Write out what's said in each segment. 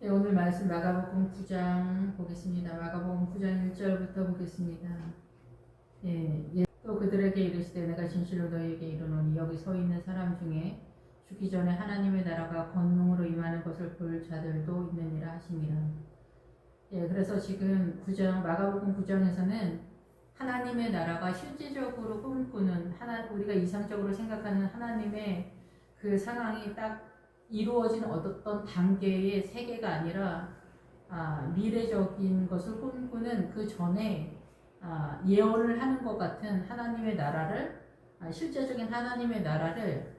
네, 오늘 말씀 마가복음 9장 보겠습니다. 마가복음 9장 1절부터 보겠습니다. 또 그들에게 이르시되 내가 진실로 너희에게 이르노니 여기 서 있는 사람 중에 죽기 전에 하나님의 나라가 권능으로 임하는 것을 볼 자들도 있느니라 하시니라. 그래서 지금 마가복음 9장에서는 하나님의 나라가 실제적으로 꿈꾸는 우리가 이상적으로 생각하는 하나님의 그 상황이 딱 이루어진 어떤 단계의 세계가 아니라 미래적인 것을 꿈꾸는 그 전에 예언을 하는 것 같은 하나님의 나라를 실제적인 하나님의 나라를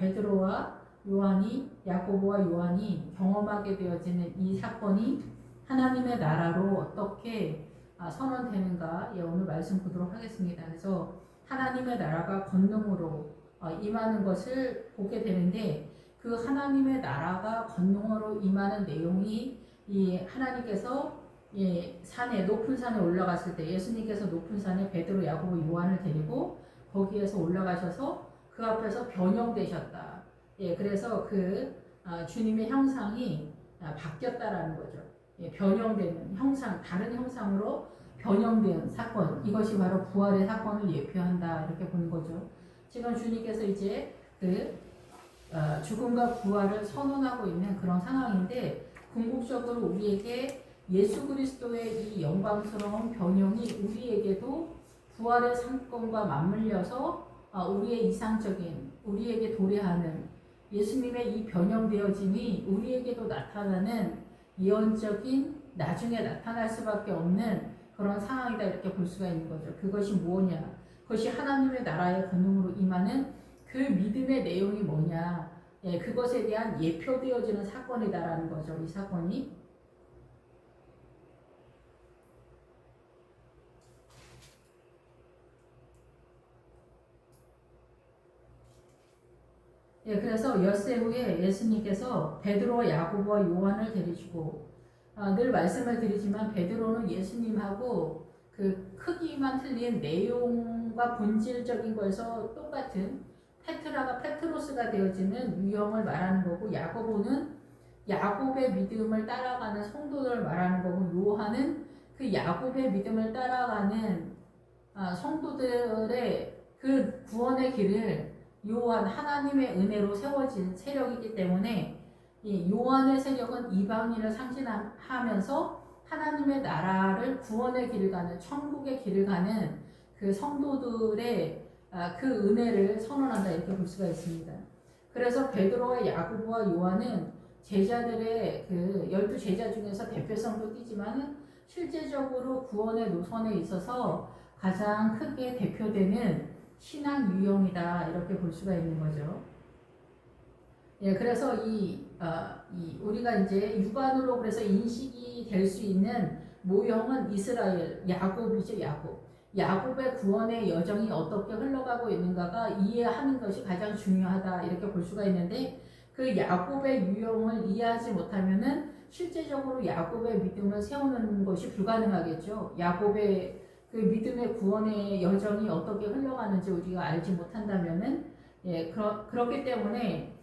베드로와 요한이 야고보와 요한이 경험하게 되어지는 이 사건이 하나님의 나라로 어떻게 선언되는가 오늘 말씀 보도록 하겠습니다. 그래서 하나님의 나라가 권능으로 임하는 것을 보게 되는데 그 하나님의 나라가 권능으로 임하는 내용이 이 하나님께서 높은 산에 올라갔을 때 예수님께서 높은 산에 베드로, 야고보, 요한을 데리고 거기에서 올라가셔서 그 앞에서 변형되셨다. 그래서 그 주님의 형상이 바뀌었다라는 거죠. 변형되는 형상, 다른 형상으로 변형된 사건, 이것이 바로 부활의 사건을 예표한다 이렇게 보는 거죠. 지금 주님께서 이제 죽음과 부활을 선언하고 있는 그런 상황인데 궁극적으로 우리에게 예수 그리스도의 이 영광스러운 변형이 우리에게도 부활의 사건과 맞물려서 우리의 이상적인 우리에게 도래하는 예수님의 이 변형되어짐이 우리에게도 나타나는 예언적인 나중에 나타날 수밖에 없는 그런 상황이다 이렇게 볼 수가 있는 거죠. 그것이 뭐냐? 그것이 하나님의 나라의 권능으로 임하는 그 믿음의 내용이 뭐냐? 그것에 대한 예표되어지는 사건이다라는 거죠. 이 사건이. 그래서 엿새 후에 예수님께서 베드로와 야고보와 요한을 데리시고 늘 말씀을 드리지만 베드로는 예수님하고 그 크기만 틀린 내용과 본질적인 거에서 똑같은 페트라가 페트로스가 되어지는 유형을 말하는 거고 야고보는 야곱의 믿음을 따라가는 성도들을 말하는 거고 요한은 그 야곱의 믿음을 따라가는 성도들의 그 구원의 길을 요한 하나님의 은혜로 세워진 세력이기 때문에 이 요한의 세력은 이방인을 상징하면서 하나님의 나라를 구원의 길을 가는 천국의 길을 가는 그 성도들의 그 은혜를 선언한다 이렇게 볼 수가 있습니다. 그래서 베드로와 야고보와 요한은 제자들의 그 12제자 중에서 대표성도 띠지만은 실제적으로 구원의 노선에 있어서 가장 크게 대표되는 신앙 유형이다 이렇게 볼 수가 있는 거죠. 그래서 우리가 이제 육안으로 그래서 인식이 될 수 있는 모형은 이스라엘 야곱이죠. 야곱의 구원의 여정이 어떻게 흘러가고 있는가가 이해하는 것이 가장 중요하다 이렇게 볼 수가 있는데 그 야곱의 유형을 이해하지 못하면은 실제적으로 야곱의 믿음을 세우는 것이 불가능하겠죠. 야곱의 그 믿음의 구원의 여정이 어떻게 흘러가는지 우리가 알지 못한다면은 그렇기 때문에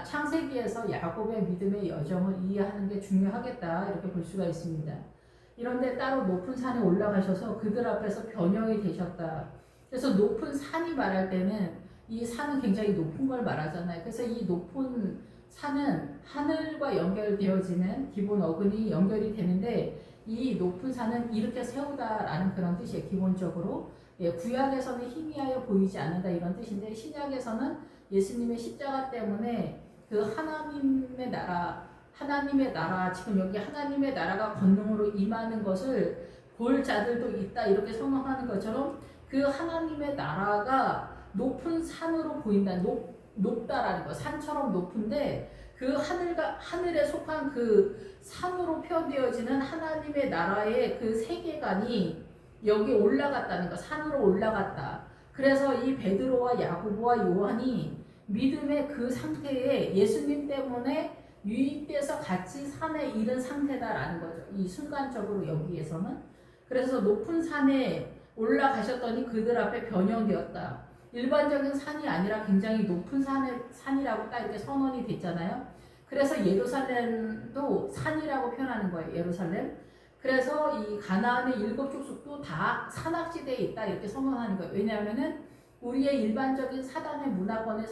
창세기에서 야곱의 믿음의 여정을 이해하는 게 중요하겠다 이렇게 볼 수가 있습니다. 이런데 따로 높은 산에 올라가셔서 그들 앞에서 변형이 되셨다. 그래서 높은 산이 말할 때는 이 산은 굉장히 높은 걸 말하잖아요. 그래서 이 높은 산은 하늘과 연결되어지는 기본 어근이 연결이 되는데 이 높은 산은 이렇게 세우다라는 그런 뜻이에요. 기본적으로 구약에서는 희미하여 보이지 않는다 이런 뜻인데 신약에서는 예수님의 십자가 때문에 그 하나님의 나라 지금 여기 하나님의 나라가 권능으로 임하는 것을 볼 자들도 있다 이렇게 선언하는 것처럼 그 하나님의 나라가 높은 산으로 보인다. 높다라는 거. 산처럼 높은데 그 하늘에 속한 그 산으로 표현되어지는 하나님의 나라의 그 세계관이 여기 올라갔다는 거. 산으로 올라갔다. 그래서 이 베드로와 야고보와 요한이 믿음의 그 상태에 예수님 때문에 유입돼서 같이 산에 이른 상태다라는 거죠. 이 순간적으로 여기에서는. 그래서 높은 산에 올라가셨더니 그들 앞에 변형되었다. 일반적인 산이 아니라 굉장히 높은 산이라고 딱 이렇게 선언이 됐잖아요. 그래서 예루살렘도 산이라고 표현하는 거예요. 예루살렘. 그래서 이 가나안의 7족속도 다 산악지대에 있다 이렇게 선언하는 거예요. 왜냐하면은 우리의 일반적인 사단의 문화권의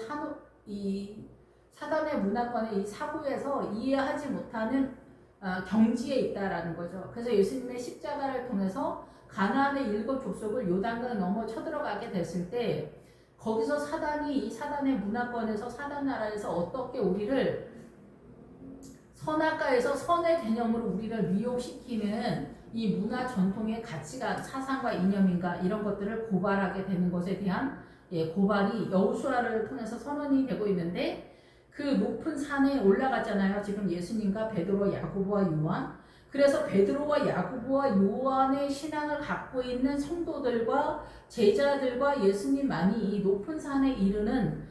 사단의 문화권의 이 사고에서 이해하지 못하는 경지에 있다라는 거죠. 그래서 예수님의 십자가를 통해서 가나안의 7족속을 요단강 넘어 쳐들어가게 됐을 때 거기서 사단이 이 사단의 문화권에서 사단 나라에서 어떻게 우리를 선악과에서 선의 개념으로 우리를 미혹시키는 이 문화 전통의 가치관, 사상과 이념인가 이런 것들을 고발하게 되는 것에 대한 고발이 여호수아를 통해서 선언이 되고 있는데 그 높은 산에 올라갔잖아요. 지금 예수님과 베드로, 야고보와 요한. 그래서 베드로와 야고보와 요한의 신앙을 갖고 있는 성도들과 제자들과 예수님만이 이 높은 산에 이르는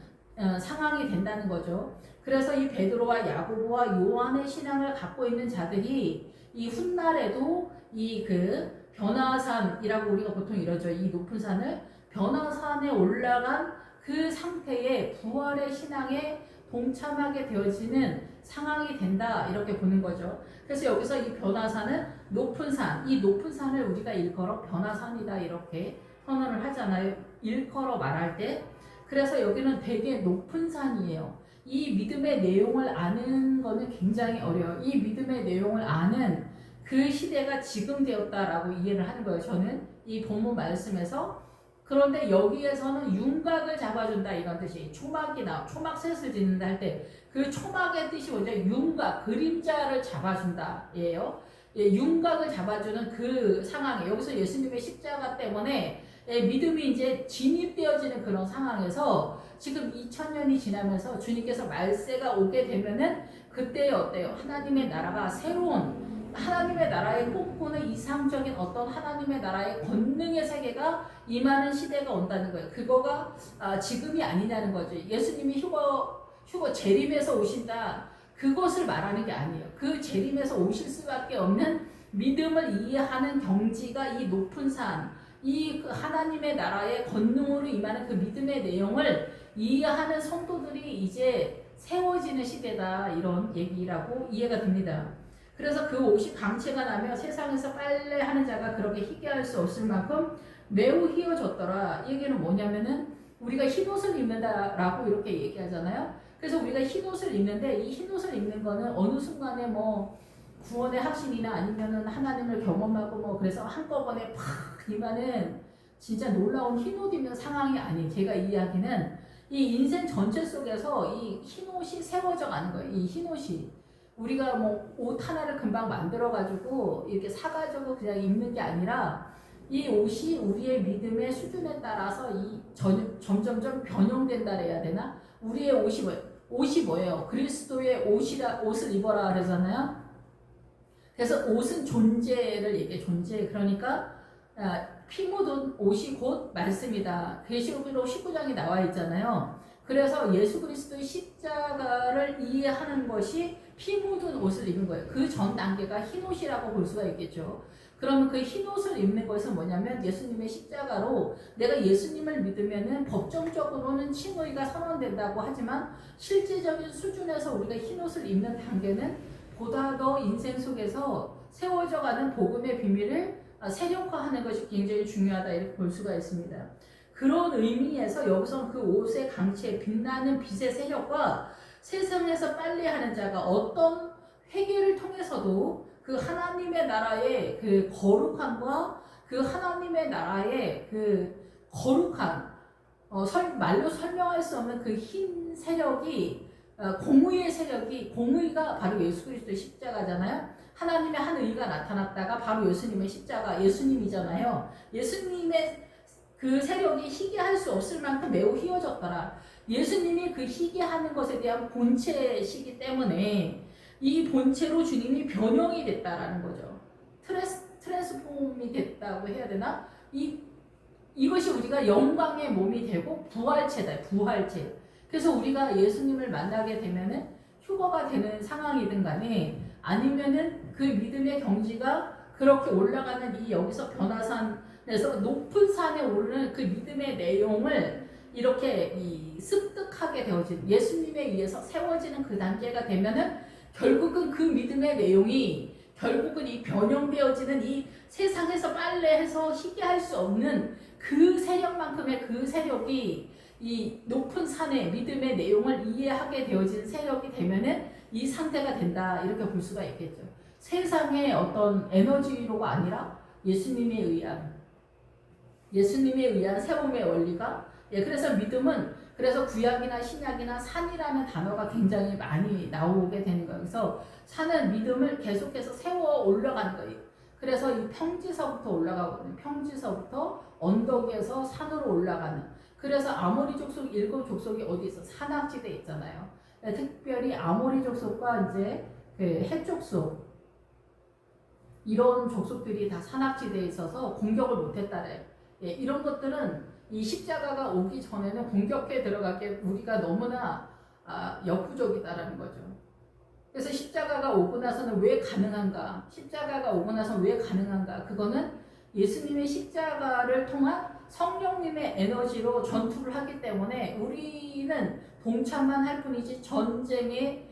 상황이 된다는 거죠. 그래서 이 베드로와 야고보와 요한의 신앙을 갖고 있는 자들이 이 훗날에도 이 그 변화산이라고 우리가 보통 이러죠. 이 높은 산을 변화산에 올라간 그 상태의 부활의 신앙에 동참하게 되어지는 상황이 된다 이렇게 보는 거죠. 그래서 여기서 이 변화산은 높은 산, 이 높은 산을 우리가 일컬어 변화산이다 이렇게 선언을 하잖아요. 일컬어 말할 때. 그래서 여기는 되게 높은 산이에요. 이 믿음의 내용을 아는 거는 굉장히 어려워요. 이 믿음의 내용을 아는 그 시대가 지금 되었다라고 이해를 하는 거예요. 저는 이 본문 말씀에서. 그런데 여기에서는 윤곽을 잡아준다 이런 뜻이 초막셋을 짓는다 할 때 그 초막의 뜻이 뭐죠? 윤곽, 그림자를 잡아준다 예요. 윤곽을 잡아주는 그 상황에 여기서 예수님의 십자가 때문에 믿음이 이제 진입되어지는 그런 상황에서 지금 2000년이 지나면서 주님께서 말세가 오게 되면은 그때 어때요? 하나님의 나라가 새로운 하나님의 나라의 꿈꾸는 이상적인 어떤 하나님의 나라의 권능의 세계가 임하는 시대가 온다는 거예요. 그거가 지금이 아니냐는 거죠. 예수님이 휴거 재림에서 오신다. 그것을 말하는 게 아니에요. 그 재림에서 오실 수밖에 없는 믿음을 이해하는 경지가 이 높은 산, 이 하나님의 나라의 권능으로 임하는 그 믿음의 내용을 이해하는 성도들이 이제 세워지는 시대다. 이런 얘기라고 이해가 됩니다. 그래서 그 옷이 강체가 나며 세상에서 빨래하는 자가 그렇게 희귀할 수 없을 만큼 매우 희어졌더라. 이 얘기는 뭐냐면은 우리가 흰옷을 입는다라고 이렇게 얘기하잖아요. 그래서 우리가 흰옷을 입는데 이 흰옷을 입는 거는 어느 순간에 뭐 구원의 확신이나 아니면은 하나님을 경험하고 뭐 그래서 한꺼번에 팍 임하는 진짜 놀라운 흰옷 입는 상황이 아닌 제가 이 이야기는 이 인생 전체 속에서 이 흰옷이 세워져 가는 거예요. 이 흰옷이. 우리가 뭐 옷 하나를 금방 만들어가지고 이렇게 사가지고 그냥 입는 게 아니라 이 옷이 우리의 믿음의 수준에 따라서 점점점 변형된다 해야 되나? 우리의 옷이 뭐예요? 그리스도의 옷을 입어라 그러잖아요. 그래서 옷은 존재를 얘기해. 존재. 그러니까 피 묻은 옷이 곧 말씀이다. 계시록으로 19장이 나와 있잖아요. 그래서 예수 그리스도의 십자가를 이해하는 것이 피 묻은 옷을 입은 거예요. 그 전 단계가 흰옷이라고 볼 수가 있겠죠. 그러면 그 흰옷을 입는 것은 뭐냐면 예수님의 십자가로 내가 예수님을 믿으면은 법정적으로는 칭의가 선언된다고 하지만 실제적인 수준에서 우리가 흰옷을 입는 단계는 보다 더 인생 속에서 세워져가는 복음의 비밀을 세력화하는 것이 굉장히 중요하다 이렇게 볼 수가 있습니다. 그런 의미에서 여기서 그 옷의 강체, 빛나는 빛의 세력과 세상에서 빨래하는 자가 어떤 회개를 통해서도 그 하나님의 나라의 그 거룩함과 그 하나님의 나라의 그 거룩함, 말로 설명할 수 없는 그 흰 세력이 공의의 세력이 공의가 바로 예수 그리스도의 십자가잖아요. 하나님의 한 의가 나타났다가 바로 예수님의 십자가, 예수님이잖아요. 예수님의 그 세력이 희귀할 수 없을 만큼 매우 희어졌더라. 예수님이 그 희귀하는 것에 대한 본체시기 때문에 이 본체로 주님이 변형이 됐다라는 거죠. 트랜스폼이 됐다고 해야 되나? 이것이 우리가 영광의 몸이 되고 부활체다. 부활체. 그래서 우리가 예수님을 만나게 되면은 휴거가 되는 상황이든 간에 아니면은 그 믿음의 경지가 그렇게 올라가는 이 여기서 변화산에서 높은 산에 오르는 그 믿음의 내용을 이렇게 이 습득하게 되어진 예수님에 의해서 세워지는 그 단계가 되면은 결국은 그 믿음의 내용이 결국은 이 변형되어지는 이 세상에서 빨래해서 희귀할 수 없는 그 세력만큼의 그 세력이 이 높은 산의 믿음의 내용을 이해하게 되어진 세력이 되면은 이 상태가 된다 이렇게 볼 수가 있겠죠. 세상의 어떤 에너지로가 아니라 예수님에 의한 세움의 원리가 그래서 믿음은 그래서 구약이나 신약이나 산이라는 단어가 굉장히 많이 나오게 되는 거예요. 그래서 산은 믿음을 계속해서 세워 올라가는 거예요. 그래서 이 평지서부터 올라가거든요. 평지서부터 언덕에서 산으로 올라가는. 그래서 아모리 족속 7족속이 어디 있어? 산악지대에 있잖아요. 특별히 아모리 족속과 이제 그 헷족속 이런 족속들이 다 산악지대에 있어서 공격을 못했다래. 이런 것들은 이 십자가가 오기 전에는 공격해 들어가기에 우리가 너무나 역부족이다라는 거죠. 그래서 십자가가 오고 나서는 왜 가능한가? 십자가가 오고 나서 왜 가능한가? 그거는 예수님의 십자가를 통한 성령님의 에너지로 전투를 하기 때문에 우리는 동참만 할 뿐이지 전쟁의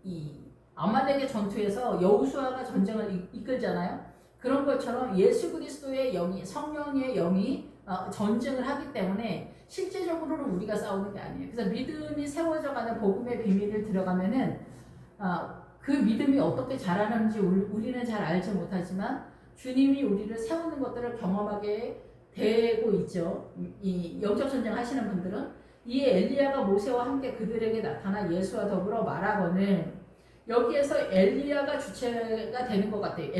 이 아말렉의 전투에서 여호수아가 전쟁을 이끌잖아요. 그런 것처럼 예수 그리스도의 영이 성령의 영이 전쟁을 하기 때문에 실제적으로는 우리가 싸우는 게 아니에요. 그래서 믿음이 세워져가는 복음의 비밀을 들어가면은 그 믿음이 어떻게 자라는지 우리는 잘 알지 못하지만 주님이 우리를 세우는 것들을 경험하게 되고 있죠. 이 영적 전쟁 하시는 분들은 이에 엘리야가 모세와 함께 그들에게 나타나 예수와 더불어 말하거늘 여기에서 엘리야가 주체가 되는 것 같아요.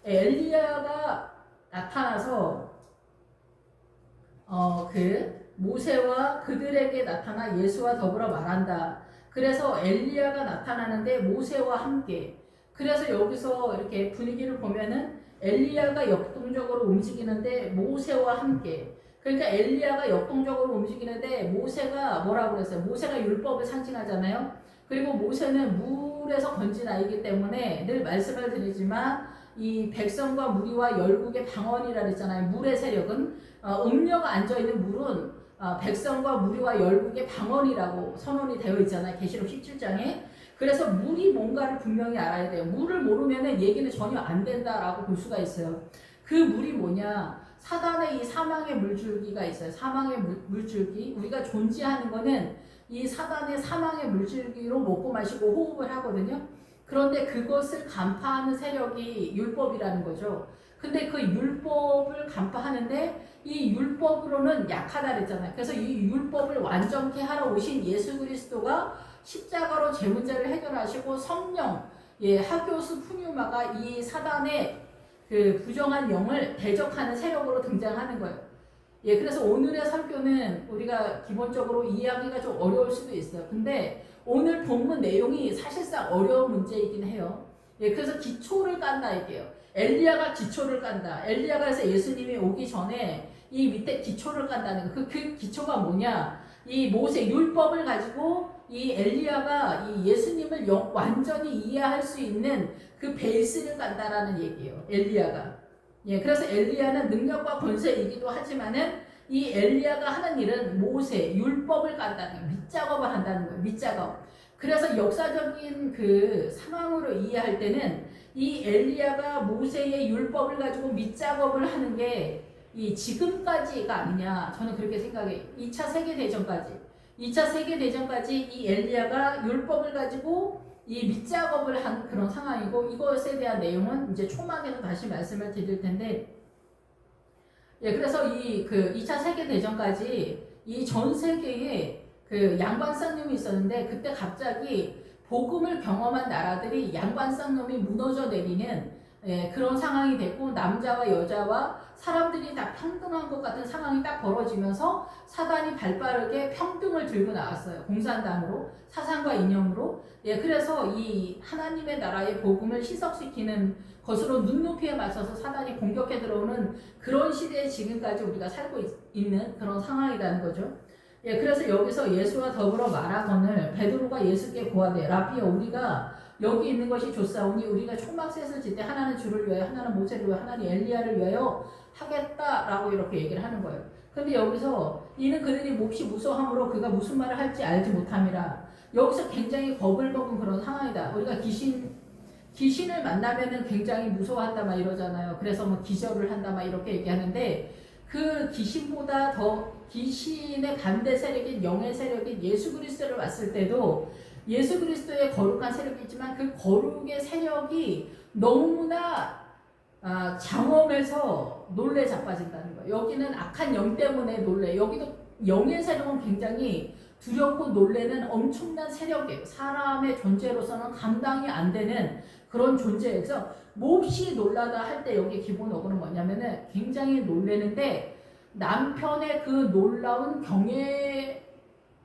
엘리야가 나타나서 그 모세와 그들에게 나타나 예수와 더불어 말한다. 그래서 엘리야가 나타나는데 모세와 함께. 그래서 여기서 이렇게 분위기를 보면은 엘리야가 역동적으로 움직이는데 모세와 함께. 그러니까 엘리야가 역동적으로 움직이는데 모세가 뭐라고 그랬어요? 모세가 율법을 상징하잖아요. 그리고 모세는 물에서 건진 아이기 때문에 늘 말씀을 드리지만 이 백성과 무리와 열국의 방언이라 그랬잖아요. 물의 세력은 음녀가 앉아있는 물은 백성과 무리와 열국의 방언이라고 선언이 되어 있잖아요. 계시록 17장에. 그래서 물이 뭔가를 분명히 알아야 돼요. 물을 모르면 얘기는 전혀 안 된다라고 볼 수가 있어요. 그 물이 뭐냐? 사단의 이 사망의 물줄기가 있어요. 사망의 물줄기. 우리가 존재하는 거는 이 사단의 사망의 물줄기로 먹고 마시고 호흡을 하거든요. 그런데 그것을 간파하는 세력이 율법이라는 거죠. 근데 그 율법을 간파하는데 이 율법으로는 약하다 그랬잖아요. 그래서 이 율법을 완전케 하러 오신 예수 그리스도가 십자가로 죄 문제를 해결하시고 성령, 하교스 푸뉴마가 이 사단의 그 부정한 영을 대적하는 세력으로 등장하는 거예요. 그래서 오늘의 설교는 우리가 기본적으로 이해하기가 좀 어려울 수도 있어요. 근데 오늘 본문 내용이 사실상 어려운 문제이긴 해요. 그래서 기초를 깐다 이게요. 엘리야가 기초를 깐다. 엘리야가 해서 예수님이 오기 전에 이 밑에 기초를 깐다는 거. 그 기초가 뭐냐? 이 모세 율법을 가지고 이 엘리야가 이 예수님을 완전히 이해할 수 있는 그 베이스를 깐다라는 얘기예요. 엘리야가. 그래서 엘리야는 능력과 권세이기도 하지만은 이 엘리야가 하는 일은 모세 율법을 깐다는 거예요. 밑작업을 한다는 거예요. 밑작업. 그래서 역사적인 그 상황으로 이해할 때는 이 엘리야가 모세의 율법을 가지고 밑작업을 하는 게 이 지금까지가 아니냐 저는 그렇게 생각해요. 2차 세계대전까지 이 엘리야가 율법을 가지고 이 밑작업을 한 그런 상황이고 이것에 대한 내용은 이제 초막에서 다시 말씀을 드릴 텐데 그래서 이 그 2차 세계대전까지 이 전 세계에 그 양반쌍놈이 있었는데 그때 갑자기 복음을 경험한 나라들이 양반쌍놈이 무너져 내리는 그런 상황이 됐고 남자와 여자와 사람들이 다 평등한 것 같은 상황이 딱 벌어지면서 사단이 발빠르게 평등을 들고 나왔어요. 공산당으로 사상과 이념으로. 그래서 이 하나님의 나라의 복음을 희석시키는 것으로 눈높이에 맞춰서 사단이 공격해 들어오는 그런 시대에 지금까지 우리가 살고 있는 그런 상황이라는 거죠. 그래서 여기서 예수와 더불어 말하거늘 베드로가 예수께 고하되 라비여 우리가 여기 있는 것이 좋사오니 우리가 초막셋을 짓되 하나는 주를 위하여 하나는 모세를 위하여 하나는 엘리야를 위하여 하겠다라고 이렇게 얘기를 하는 거예요. 근데 여기서 이는 그들이 몹시 무서함으로 그가 무슨 말을 할지 알지 못함이라. 여기서 굉장히 겁을 먹은 그런 상황이다. 우리가 귀신을 만나면은 굉장히 무서워한다 막 이러잖아요. 그래서 뭐 기절을 한다 막 이렇게 얘기하는데, 그 귀신보다 더 귀신의 반대 세력인 영의 세력인 예수 그리스도를 봤을 때도 예수 그리스도의 거룩한 세력이 있지만 그 거룩의 세력이 너무나 장엄해서 놀래 자빠진다는 거예요. 여기는 악한 영 때문에 놀래. 여기도 영의 세력은 굉장히 두렵고 놀래는 엄청난 세력이에요. 사람의 존재로서는 감당이 안 되는 그런 존재에서 몹시 놀라다 할 때 여기 기본 어구는 뭐냐면은 굉장히 놀래는데 남편의 그 놀라운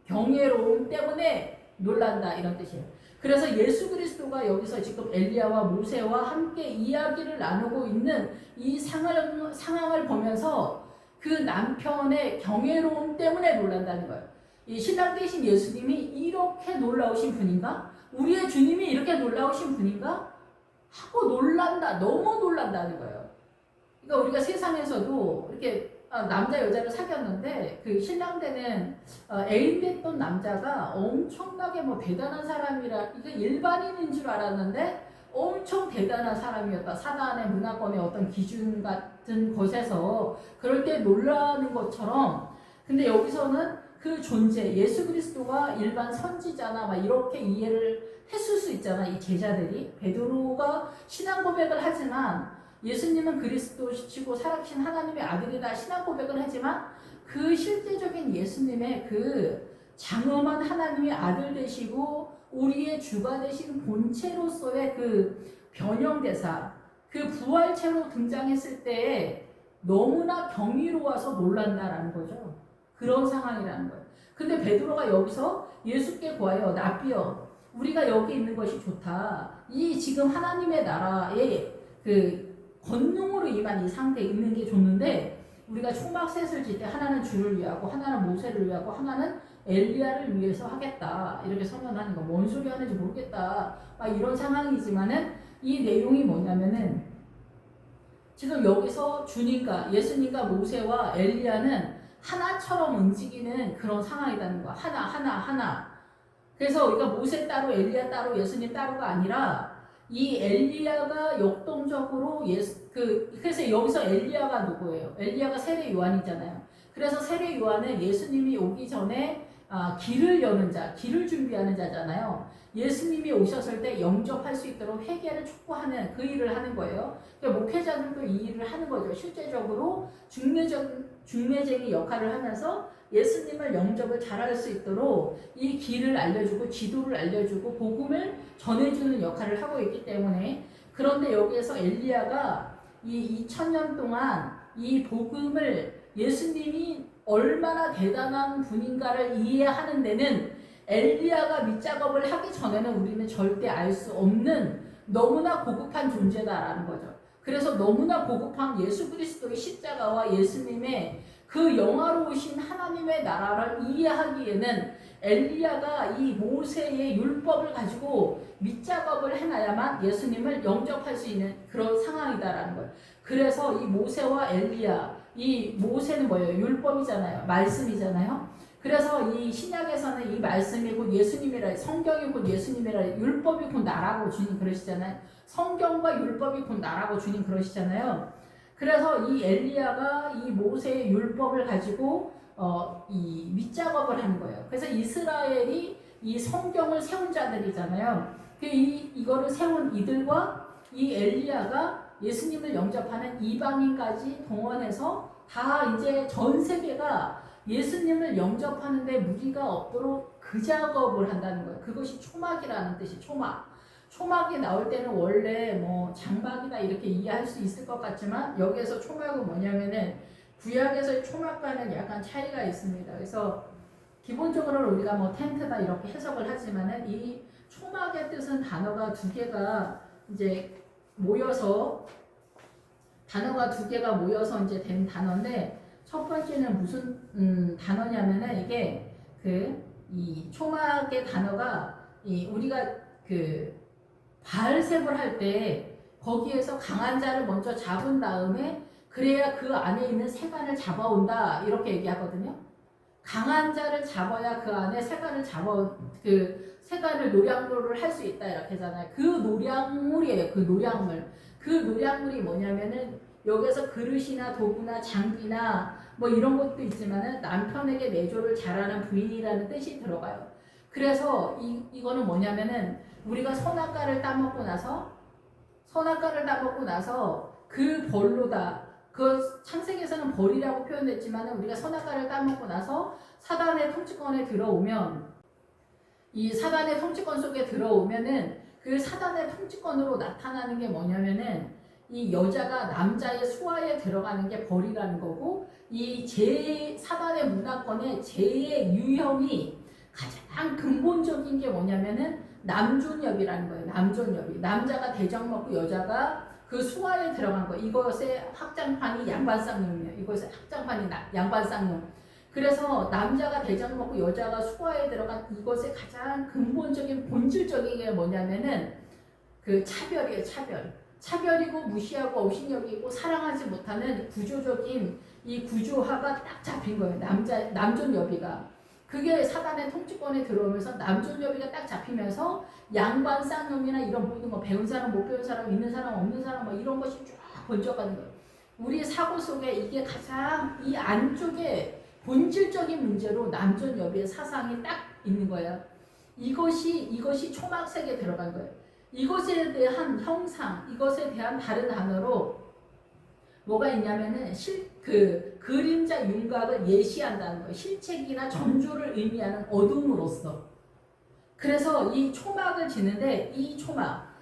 경외로움 때문에 놀란다 이런 뜻이에요. 그래서 예수 그리스도가 여기서 지금 엘리야와 모세와 함께 이야기를 나누고 있는 이 상황을 보면서 그 남편의 경외로움 때문에 놀란다는 거예요. 이 신랑 되신 예수님이 이렇게 놀라우신 분인가? 우리의 주님이 이렇게 놀라우신 분인가? 하고 놀란다. 너무 놀란다는 거예요. 그러니까 우리가 세상에서도 이렇게 남자 여자를 사귀었는데 그 신랑 되는 애인 됐던 남자가 엄청나게 뭐 대단한 사람이라, 이거 일반인인 줄 알았는데 엄청 대단한 사람이었다. 사단의 문화권의 어떤 기준 같은 것에서 그럴 때 놀라는 것처럼, 근데 여기서는 그 존재 예수 그리스도가 일반 선지자나 막 이렇게 이해를 했을 수 있잖아. 이 제자들이 베드로가 신앙 고백을 하지만 예수님은 그리스도시고 살아계신 하나님의 아들이다 신앙 고백을 하지만 그 실제적인 예수님의 그 장엄한 하나님의 아들 되시고 우리의 주가 되신 본체로서의 그 변형대사, 그 부활체로 등장했을 때에 너무나 경이로워서 놀란다라는 거죠. 그런 상황이라는 거예요. 근데 베드로가 여기서 예수께 구하여 납비여 우리가 여기 있는 것이 좋다. 이 지금 하나님의 나라에 그 권능으로 임한 이 상태에 있는 게 좋는데 우리가 초막셋을 질 때 하나는 주를 위하고 하나는 모세를 위하고 하나는 엘리야를 위해서 하겠다 이렇게 선언하는 거. 뭔 소리 하는지 모르겠다 막 이런 상황이지만은 이 내용이 뭐냐면은 지금 여기서 주님과 예수님과 모세와 엘리야는 하나처럼 움직이는 그런 상황이라는 거야. 하나. 그래서 우리가 모세 따로 엘리야 따로 예수님 따로가 아니라 이 엘리야가 역동적으로 그래서 여기서 엘리야가 누구예요? 엘리야가 세례 요한이잖아요. 그래서 세례 요한은 예수님이 오기 전에 길을 여는 자, 길을 준비하는 자잖아요. 예수님이 오셨을 때 영접할 수 있도록 회개를 촉구하는 그 일을 하는 거예요. 그러니까 목회자들도 이 일을 하는 거죠. 실제적으로 중매쟁이 역할을 하면서 예수님을 영접을 잘할 수 있도록 이 길을 알려주고 지도를 알려주고 복음을 전해주는 역할을 하고 있기 때문에, 그런데 여기에서 엘리야가 이 2000년 동안 이 복음을 예수님이 얼마나 대단한 분인가를 이해하는 데는 엘리야가 밑작업을 하기 전에는 우리는 절대 알 수 없는 너무나 고급한 존재다라는 거죠. 그래서 너무나 고급한 예수 그리스도의 십자가와 예수님의 그 영화로우신 하나님의 나라를 이해하기에는 엘리야가 이 모세의 율법을 가지고 밑작업을 해놔야만 예수님을 영접할 수 있는 그런 상황이다라는 거예요. 그래서 이 모세와 엘리야, 이 모세는 뭐예요? 율법이잖아요. 말씀이잖아요. 그래서 이 신약에서는 이 말씀이 곧 예수님이라, 성경이 곧 예수님이라, 율법이 곧 나라고 주님 그러시잖아요. 성경과 율법이 곧 나라고 주님 그러시잖아요. 그래서 이 엘리야가 이 모세의 율법을 가지고 이 밑작업을 하는 거예요. 그래서 이스라엘이 이 성경을 세운 자들이잖아요. 이거를 세운 이들과 이 엘리야가 예수님을 영접하는 이방인까지 동원해서 다 이제 전 세계가 예수님을 영접하는데 무리가 없도록 그 작업을 한다는 거예요. 그것이 초막이라는 뜻이 초막이 나올 때는 원래 뭐 장막이나 이렇게 이해할 수 있을 것 같지만 여기에서 초막은 뭐냐면은 구약에서의 초막과는 약간 차이가 있습니다. 그래서 기본적으로 우리가 뭐 텐트다 이렇게 해석을 하지만은 이 초막의 뜻은 단어가 두 개가 이제 모여서 이제 된 단어인데, 첫 번째는 무슨 단어냐면은 이게 이 초막의 단어가 우리가 발셉을 할 때 거기에서 강한 자를 먼저 잡은 다음에 그래야 그 안에 있는 세간을 잡아온다 이렇게 얘기하거든요. 강한 자를 잡아야 그 안에 세간을 그 세간을 노량물을 할 수 있다 이렇게 하잖아요. 그 노량물이에요. 그 노량물. 그 노량물이 뭐냐면은 여기서 그릇이나 도구나 장비나 뭐 이런 것도 있지만은 남편에게 내조를 잘하는 부인이라는 뜻이 들어가요. 그래서 이거는 뭐냐면은 우리가 선악과를 따먹고 나서 그 벌로다. 그 창세기에서는 벌이라고 표현됐지만 우리가 선악과를 따먹고 나서 사단의 통치권에 들어오면 이 사단의 통치권 속에 들어오면은 그 사단의 통치권으로 나타나는 게 뭐냐면은 이 여자가 남자의 수하에 들어가는 게 벌이라는 거고 이 사단의 문화권의 죄의 유형이 가장 근본적인 게 뭐냐면은 남존여비라는 거예요. 남존여비. 남자가 대접 먹고 여자가 그 수하에 들어간 거. 이것의 확장판이 양반쌍용이에요. 이것의 확장판이 양반쌍용. 그래서 남자가 대접 먹고 여자가 수하에 들어간 이것의 가장 근본적인 본질적인 게 뭐냐면은 그 차별이에요. 차별이고 무시하고 업신여기고 사랑하지 못하는 구조적인 이 구조화가 딱 잡힌 거예요. 남존여비가. 그게 사단의 통치권에 들어오면서 남존여비가 딱 잡히면서 양반 쌍놈이나 이런 모든 거 배운 사람 못 배운 사람 있는 사람 없는 사람 뭐 이런 것이 쫙 번져가는 거예요. 우리 사고 속에 이게 가장 이 안쪽에 본질적인 문제로 남존여비의 사상이 딱 있는 거예요. 이것이 초막색에 들어간 거예요. 이것에 대한 형상, 이것에 대한 다른 단어로 뭐가 있냐면은 그림자 윤곽을 예시한다는 거예요. 실책이나 전조를 의미하는 어둠으로서. 그래서 이 초막을 지는데 이 초막,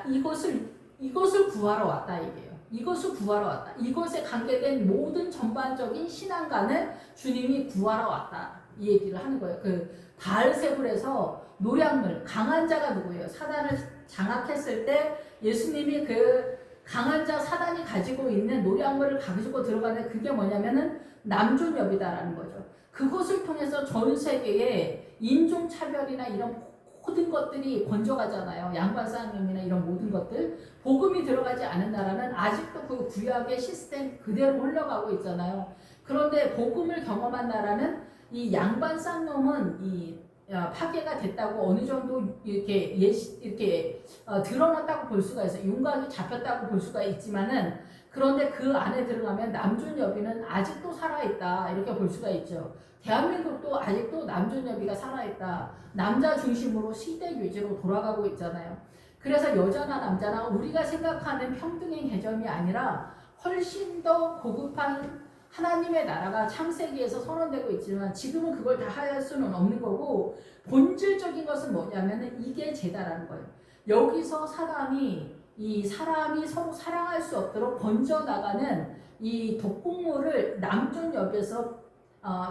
이것을 구하러 왔다 이게요. 이것을 구하러 왔다. 이것에 관계된 모든 전반적인 신앙관을 주님이 구하러 왔다. 이 얘기를 하는 거예요. 그 바알세불에서 노량물, 강한 자가 누구예요? 사단을 장악했을 때 예수님이 그 강한 자 사단이 가지고 있는 노량물을 가지고 들어가는 그게 뭐냐면은 남존여비다라는 거죠. 그것을 통해서 전 세계에 인종차별이나 이런 모든 것들이 번져가잖아요. 양반싸움이나 이런 모든 것들. 복음이 들어가지 않은 나라는 아직도 그 구약의 시스템 그대로 흘러가고 있잖아요. 그런데 복음을 경험한 나라는 이 양반싸움은 파괴가 됐다고 어느 정도 이렇게 드러났다고 볼 수가 있어요. 윤곽이 잡혔다고 볼 수가 있지만은 그런데 그 안에 들어가면 남존여비는 아직도 살아있다 이렇게 볼 수가 있죠. 대한민국도 아직도 남존여비가 살아있다. 남자 중심으로 시대 교제로 돌아가고 있잖아요. 그래서 여자나 남자나 우리가 생각하는 평등의 개념이 아니라 훨씬 더 고급한 하나님의 나라가 창세기에서 선언되고 있지만 지금은 그걸 다 할 수는 없는 거고 본질적인 것은 뭐냐면은 이게 죄다라는 거예요. 여기서 사람이 서로 사랑할 수 없도록 번져나가는 이 독극물을 남존여비에서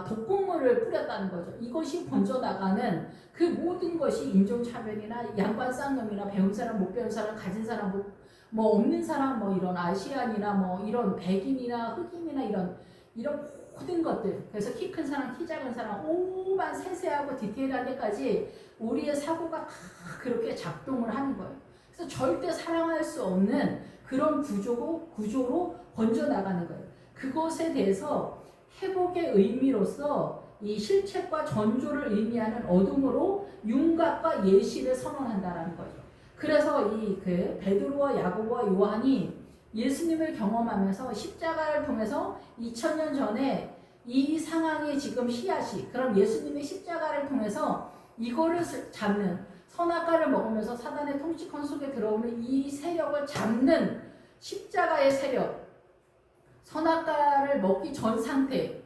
독극물을 뿌렸다는 거죠. 이것이 번져나가는 그 모든 것이 인종차별이나 양반쌍놈이나 배운 사람 못 배운 사람 가진 사람 뭐 없는 사람 뭐 이런 아시안이나 뭐 이런 백인이나 흑인이나 이런 모든 것들. 그래서 키 큰 사람 키 작은 사람 오만 세세하고 디테일한 데까지 우리의 사고가 다 그렇게 작동을 하는 거예요. 그래서 절대 사랑할 수 없는 그런 구조로 번져나가는 거예요. 그것에 대해서 회복의 의미로서 이 실책과 전조를 의미하는 어둠으로 윤곽과 예시를 선언한다라는 거죠. 그래서 그 베드로와 야고보와 요한이 예수님을 경험하면서 십자가를 통해서 2000년 전에 이 상황이 지금 씨앗이 그럼 예수님의 십자가를 통해서 이거를 잡는 선악과를 먹으면서 사단의 통치권 속에 들어오는 이 세력을 잡는 십자가의 세력 선악과를 먹기 전 상태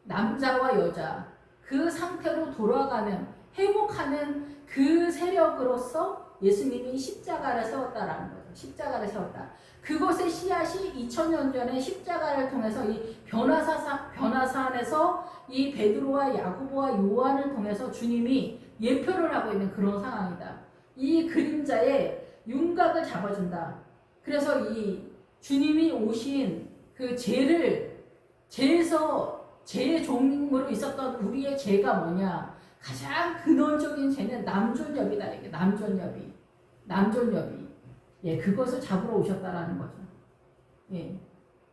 남자와 여자 그 상태로 돌아가는 회복하는 그 세력으로서 예수님이 십자가를 세웠다라는 거죠. 십자가를 세웠다. 그것의 씨앗이 2000년 전에 십자가를 통해서 이 변화산에서 이 베드로와 야고보와 요한을 통해서 주님이 예표를 하고 있는 그런 상황이다. 이 그림자의 윤곽을 잡아준다. 그래서 이 주님이 오신 그 죄의 종으로 있었던 우리의 죄가 뭐냐? 가장 근원적인 죄는 남존여비다. 이게 남존여비. 예, 그것을 잡으러 오셨다라는 거죠. 예.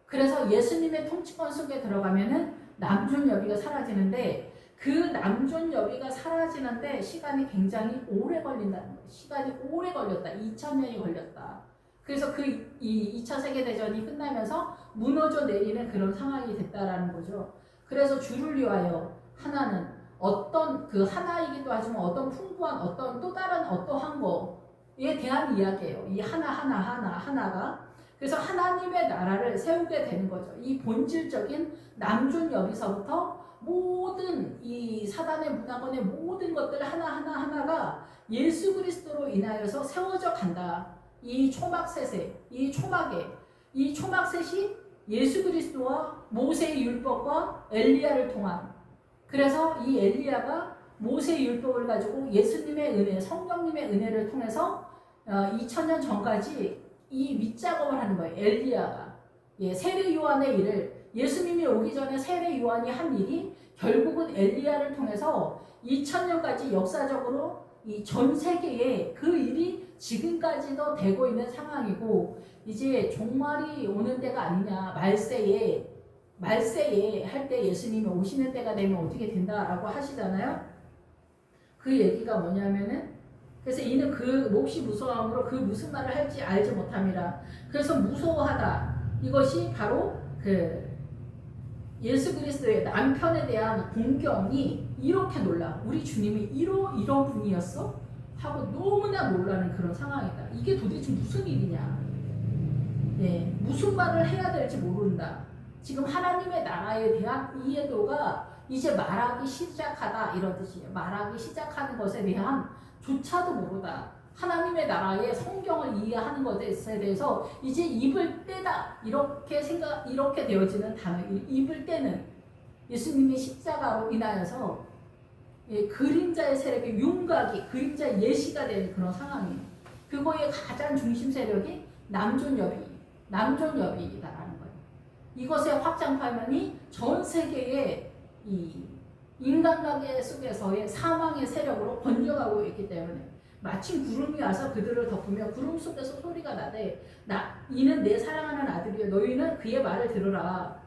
그래서 예수님의 통치권 속에 들어가면은 남존여비가 사라지는데 그 남존여비가 사라지는데 시간이 굉장히 오래 걸린다는 거예요. 시간이 오래 걸렸다. 2000년이 걸렸다. 그래서 이 2차 세계대전이 끝나면서 무너져 내리는 그런 상황이 됐다라는 거죠. 그래서 주를 위하여 하나는 어떤 그 하나이기도 하지만 어떤 풍부한 어떤 또 다른 어떠한 거에 대한 이야기예요. 이 하나가. 그래서 하나님의 나라를 세우게 되는 거죠. 이 본질적인 남존 여기서부터 모든 이 사단의 문화권의 모든 것들 하나가 예수 그리스도로 인하여서 세워져 간다. 이 초막셋이 예수 그리스도와 모세의 율법과 엘리야를 통한, 그래서 이 엘리야가 모세의 율법을 가지고 예수님의 은혜, 성령님의 은혜를 통해서 2000년 전까지 이 밑작업을 하는 거예요. 엘리야가 세례 요한의 일을, 예수님이 오기 전에 세례 요한이 한 일이 결국은 엘리야를 통해서 2000년까지 역사적으로 이 전 세계에 그 일이 지금까지도 되고 있는 상황이고, 이제 종말이 오는 때가 아니냐, 말세에 할 때 예수님이 오시는 때가 되면 어떻게 된다라고 하시잖아요. 그 얘기가 뭐냐면은, 그래서 이는 그 몹시 무서워함으로 그 무슨 말을 할지 알지 못함이라. 그래서 무서워하다, 이것이 바로 그 예수 그리스도의 남편에 대한 공경이 이렇게 놀라. 우리 주님이 이런 분이었어? 하고 너무나 놀라는 그런 상황이다. 이게 도대체 무슨 일이냐. 무슨 말을 해야 될지 모른다. 지금 하나님의 나라에 대한 이해도가 이제 말하기 시작하다, 이런 뜻이에요. 말하기 시작하는 것에 대한 조차도 모르다. 하나님의 나라의 성경을 이해하는 것에 대해서 이제 입을 떼다, 이렇게 되어지는 단어. 입을 떼는, 예수님이 십자가로 인하여서 그림자의 세력의 윤곽이, 그림자 예시가 되는 그런 상황이에요. 그거의 가장 중심 세력이 남존여비다라는 거예요. 이것의 확장파면이 전 세계의 이 인간관계 속에서의 사망의 세력으로 번져가고 있기 때문에, 마침 구름이 와서 그들을 덮으며 구름 속에서 소리가 나되 이는 내 사랑하는 아들이요 너희는 그의 말을 들으라.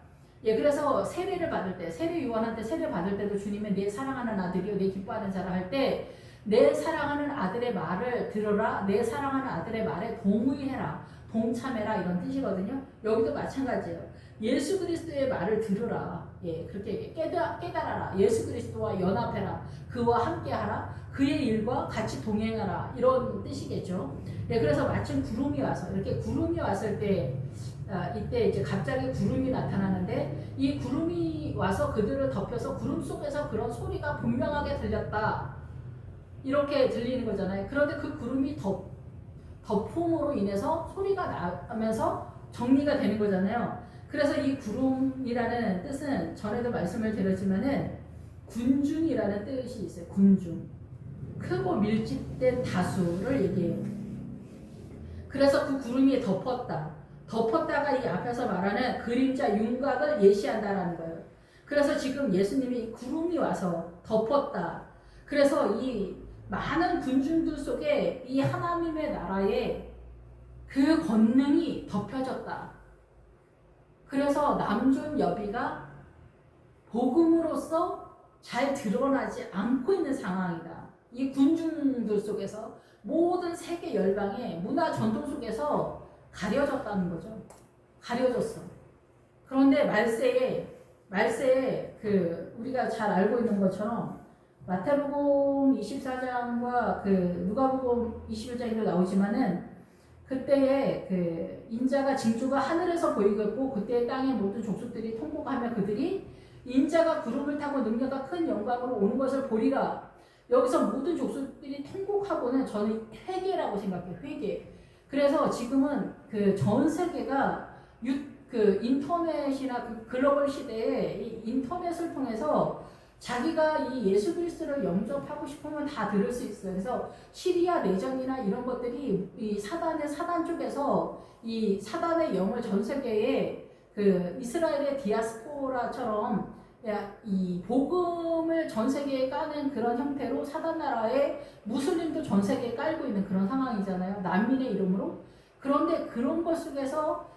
그래서 세례를 받을 때, 세례 요한한테 세례 받을 때도 주님은 내 사랑하는 아들이요 내 기뻐하는 자라 할 때, 내 사랑하는 아들의 말을 들으라, 내 사랑하는 아들의 말에 동의해라, 동참해라, 이런 뜻이거든요. 여기도 마찬가지예요. 예수 그리스도의 말을 들으라. 그렇게 깨달아라. 예수 그리스도와 연합해라. 그와 함께하라. 그의 일과 같이 동행하라. 이런 뜻이겠죠. 그래서 마침 구름이 와서, 이렇게 구름이 왔을 때, 이때 이제 갑자기 구름이 나타나는데, 이 구름이 와서 그들을 덮여서 구름 속에서 그런 소리가 분명하게 들렸다. 이렇게 들리는 거잖아요. 그런데 그 구름이 덮음으로 인해서 소리가 나면서 정리가 되는 거잖아요. 그래서 이 구름이라는 뜻은 전에도 말씀을 드렸지만은 군중이라는 뜻이 있어요. 군중. 크고 밀집된 다수를 얘기해요. 그래서 그 구름이 덮었다가 이 앞에서 말하는 그림자 윤곽을 예시한다라는 거예요. 그래서 지금 예수님이 구름이 와서 덮었다. 그래서 이 많은 군중들 속에 이 하나님의 나라의 그 권능이 덮여졌다. 그래서 남존여비가 복음으로서 잘 드러나지 않고 있는 상황이다. 이 군중들 속에서 모든 세계 열방의 문화 전통 속에서 가려졌다는 거죠. 가려졌어. 그런데 말세에 그 우리가 잘 알고 있는 것처럼 마태복음 24장과 그 누가복음 21장에도 나오지만은, 그때에 그 인자가 징조가 하늘에서 보이겠고 그때 땅의 모든 족속들이 통곡하며 그들이 인자가 구름을 타고 능력과 큰 영광으로 오는 것을 보리라. 여기서 모든 족속들이 통곡하고는 저는 회개라고 생각해요. 회개. 그래서 지금은 그 전 세계가 그 인터넷이나 그 글로벌 시대에 이 인터넷을 통해서 자기가 이 예수 그리스도를 영접하고 싶으면 다 들을 수 있어요. 그래서 시리아 내전이나 이런 것들이 이 사단 쪽에서 이 사단의 영을 전 세계에 그 이스라엘의 디아스포라처럼 이 복음을 전 세계에 까는 그런 형태로 사단 나라의 무슬림도 전 세계에 깔고 있는 그런 상황이잖아요. 난민의 이름으로. 그런데 그런 것 속에서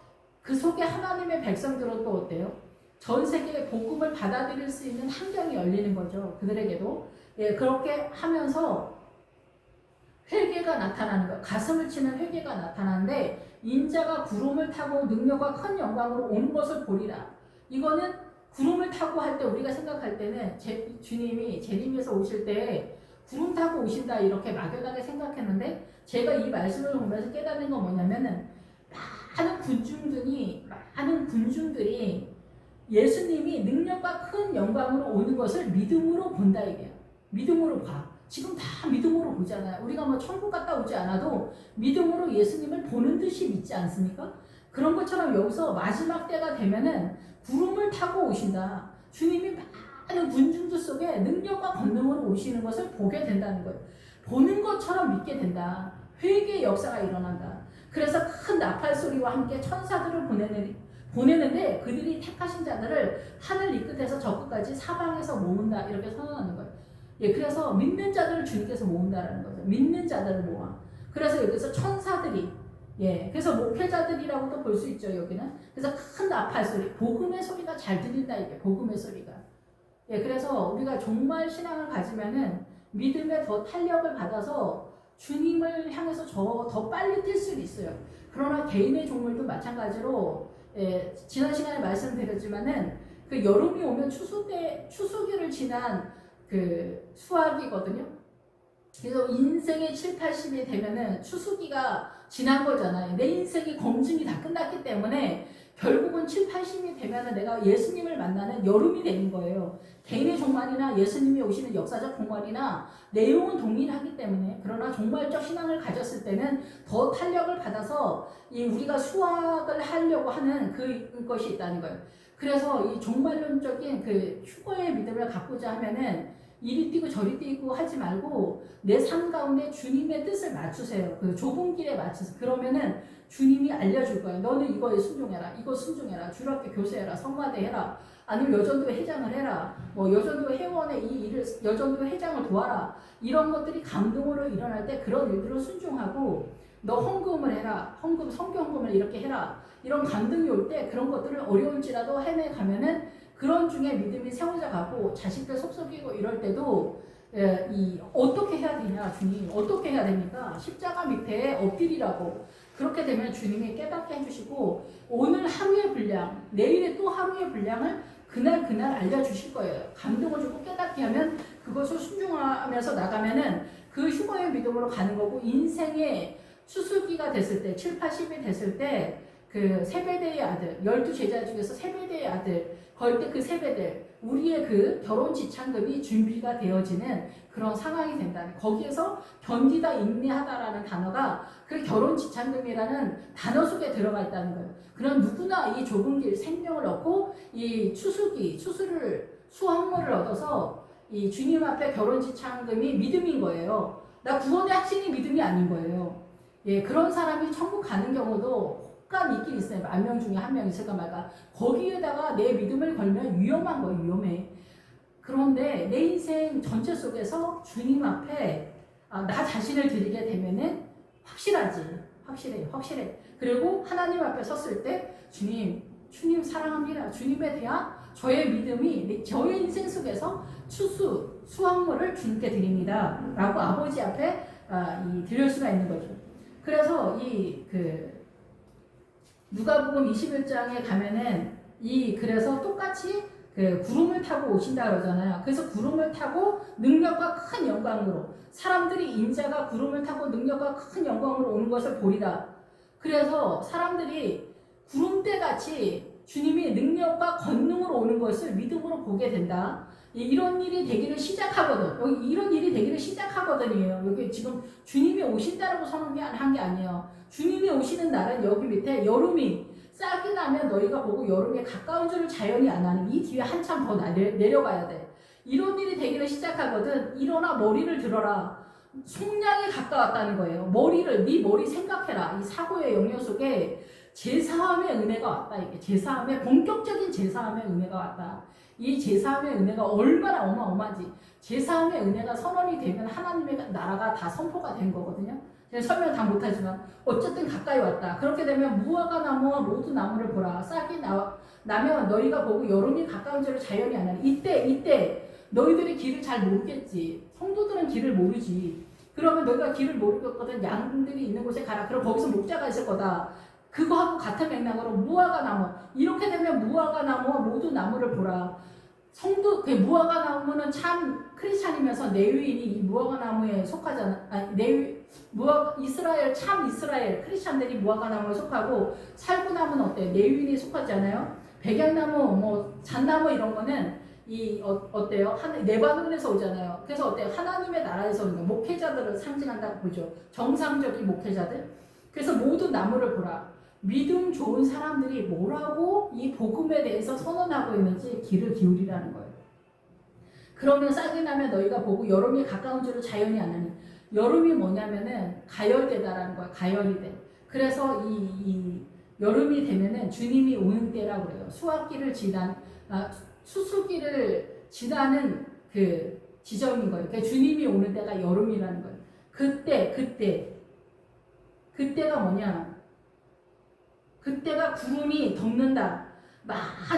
그 속에 하나님의 백성들은 또 어때요? 전 세계의 복음을 받아들일 수 있는 환경이 열리는 거죠. 그들에게도. 예, 그렇게 하면서 회개가 나타나는 거예요. 가슴을 치는 회개가 나타나는데 인자가 구름을 타고 능력과 큰 영광으로 오는 것을 보리라. 이거는 구름을 타고 할 때 우리가 생각할 때는 주님이 재림에서 오실 때 구름 타고 오신다 이렇게 막연하게 생각했는데 제가 이 말씀을 보면서 깨닫는 건 뭐냐면은 많은 군중들이 예수님이 능력과 큰 영광으로 오는 것을 믿음으로 본다 이게요. 믿음으로 봐. 지금 다 믿음으로 보잖아요. 우리가 뭐 천국 갔다 오지 않아도 믿음으로 예수님을 보는 듯이 믿지 않습니까? 그런 것처럼 여기서 마지막 때가 되면은 구름을 타고 오신다. 주님이 많은 군중들 속에 능력과 권능으로 오시는 것을 보게 된다는 거예요. 보는 것처럼 믿게 된다. 회개의 역사가 일어난다. 그래서 큰 나팔 소리와 함께 천사들을 보내는데 그들이 택하신 자들을 하늘 이 끝에서 저 끝까지 사방에서 모은다 이렇게 선언하는 거예요. 예, 그래서 믿는 자들을 주님께서 모은다라는 거죠. 믿는 자들을 모아. 그래서 여기서 천사들이 예, 그래서 목회자들이라고도 볼 수 있죠 여기는. 그래서 큰 나팔 소리, 복음의 소리가 잘 들린다 이게 복음의 소리가. 예, 그래서 우리가 정말 신앙을 가지면은 믿음에 더 탄력을 받아서 주님을 향해서 더 빨리 뛸 수 있어요. 그러나 개인의 종물도 마찬가지로 예, 지난 시간에 말씀드렸지만은 그 여름이 오면 추수기를 지난 그 수확이거든요. 그래서 인생의 7, 80이 되면은 추수기가 지난 거잖아요. 내 인생이 검증이 다 끝났기 때문에 결국은 7, 80이 되면은 내가 예수님을 만나는 여름이 되는 거예요. 개인의 종말이나 예수님이 오시는 역사적 종말이나 내용은 동일하기 때문에 그러나 종말적 신앙을 가졌을 때는 더 탄력을 받아서 우리가 수확을 하려고 하는 그것이 있다는 거예요. 그래서 이 종말론적인 그 휴거의 믿음을 갖고자 하면은 이리 뛰고 저리 뛰고 하지 말고 내 삶 가운데 주님의 뜻을 맞추세요. 그 좁은 길에 맞추세요. 그러면은 주님이 알려줄 거예요. 너는 이거에 순종해라. 이거 순종해라. 주일학교 교수해라. 성가대 해라. 아니면 여전도 회장을 해라. 뭐 여전도 회원의 이 일을 여전도 회장을 도와라. 이런 것들이 감동으로 일어날 때 그런 일들을 순종하고 너 헌금을 해라. 성경 헌금을 이렇게 해라. 이런 감동이 올 때 그런 것들을 어려울지라도 해내가면은 그런 중에 믿음이 세워져 가고 자식들 속썩이고 이럴 때도 어떻게 해야 되냐 주님 어떻게 해야 됩니까? 십자가 밑에 엎드리라고. 그렇게 되면 주님이 깨닫게 해주시고 오늘 하루의 분량 내일의 또 하루의 분량을 그날 알려주실 거예요. 감동을 주고 깨닫게 하면 그것을 순종하면서 나가면은 그 휴거의 믿음으로 가는 거고 인생의 추수기가 됐을 때 7, 80이 됐을 때 그 세베대의 아들 12제자 중에서 세베대의 아들 거의 때 그 세베대 우리의 그 결혼 지참금이 준비가 되어지는 그런 상황이 된다는 거기에서 견디다 인내하다라는 단어가 그 결혼 지참금이라는 단어 속에 들어가 있다는 거예요. 그럼 누구나 이 좁은 길 생명을 얻고 이 수확물을 얻어서 이 주님 앞에 결혼 지참금이 믿음인 거예요. 나 구원의 확신이 믿음이 아닌 거예요. 예, 그런 사람이 천국 가는 경우도 혹간 있긴 있어요. 10,000명 중에 1명 있을까 말까. 거기에다가 내 믿음을 걸면 위험한 거예요. 위험해. 그런데 내 인생 전체 속에서 주님 앞에 나 자신을 드리게 되면은 확실해. 그리고 하나님 앞에 섰을 때 주님 사랑합니다. 주님에 대한 저의 믿음이 저의 인생 속에서 수확물을 주님께 드립니다. 라고 아버지 앞에 드릴 수가 있는 거죠. 그래서 누가복음 21장에 가면은 그래서 똑같이 그 구름을 타고 오신다 그러잖아요. 그래서 구름을 타고 능력과 큰 영광으로 사람들이 인자가 구름을 타고 능력과 큰 영광으로 오는 것을 보리라. 그래서 사람들이 구름대 같이 주님이 능력과 권능으로 오는 것을 믿음으로 보게 된다. 이런 일이 되기를 시작하거든. 여기 이런 일이 되기를 시작하거든요. 여기 지금 주님이 오신다라고 선언한 게 아니에요. 주님이 오시는 날은 여기 밑에 여름이 싹이 나면 너희가 보고 여름에 가까운 줄을 자연이 안 하는 이 뒤에 한참 더 내려가야 돼. 이런 일이 되기를 시작하거든. 일어나 머리를 들어라. 속량이 가까웠다는 거예요. 네 머리 생각해라. 이 사고의 영역 속에 제사함의 은혜가 왔다. 이게 본격적인 제사함의 은혜가 왔다. 이 제사함의 은혜가 얼마나 어마어마한지. 제사함의 은혜가 선언이 되면 하나님의 나라가 다 선포가 된 거거든요. 설명 다 못하지만 어쨌든 가까이 왔다. 그렇게 되면 무화과 나무와 모두 나무를 보라. 싹이 나면 너희가 보고 여름이 가까운 줄을 자연히 아나니. 이때 너희들이 길을 잘 모르겠지. 성도들은 길을 모르지. 그러면 너희가 길을 모르겠거든. 양들이 있는 곳에 가라. 그럼 거기서 목자가 있을 거다. 그거하고 같은 맥락으로 무화과 나무. 이렇게 되면 무화과 나무와 모두 나무를 보라. 그 무화과 나무는 참 크리스찬이면서 레위인이 이 무화과 나무에 속하잖아. 이스라엘 크리스찬들이 무화과 나무에 속하고, 살구나무는 어때? 레위인이 속하지 않아요? 백양나무, 잣나무 이런 거는 어때요? 레바논에서 오잖아요. 그래서 어때요? 하나님의 나라에서 오는 거. 목회자들을 상징한다고 보죠. 정상적인 목회자들. 그래서 모든 나무를 보라. 믿음 좋은 사람들이 뭐라고 이 복음에 대해서 선언하고 있는지 귀를 기울이라는 거예요. 그러면 싹이 나면 너희가 보고 여름이 가까운 줄을 자연히 아나니. 여름이 뭐냐면은 가열되다라는 거예요. 가열이 돼. 그래서 이 여름이 되면은 주님이 오는 때라고 그래요. 수수기를 지나는 그 지점인 거예요. 그러니까 주님이 오는 때가 여름이라는 거예요. 그때가 뭐냐? 그때가 구름이 덮는다.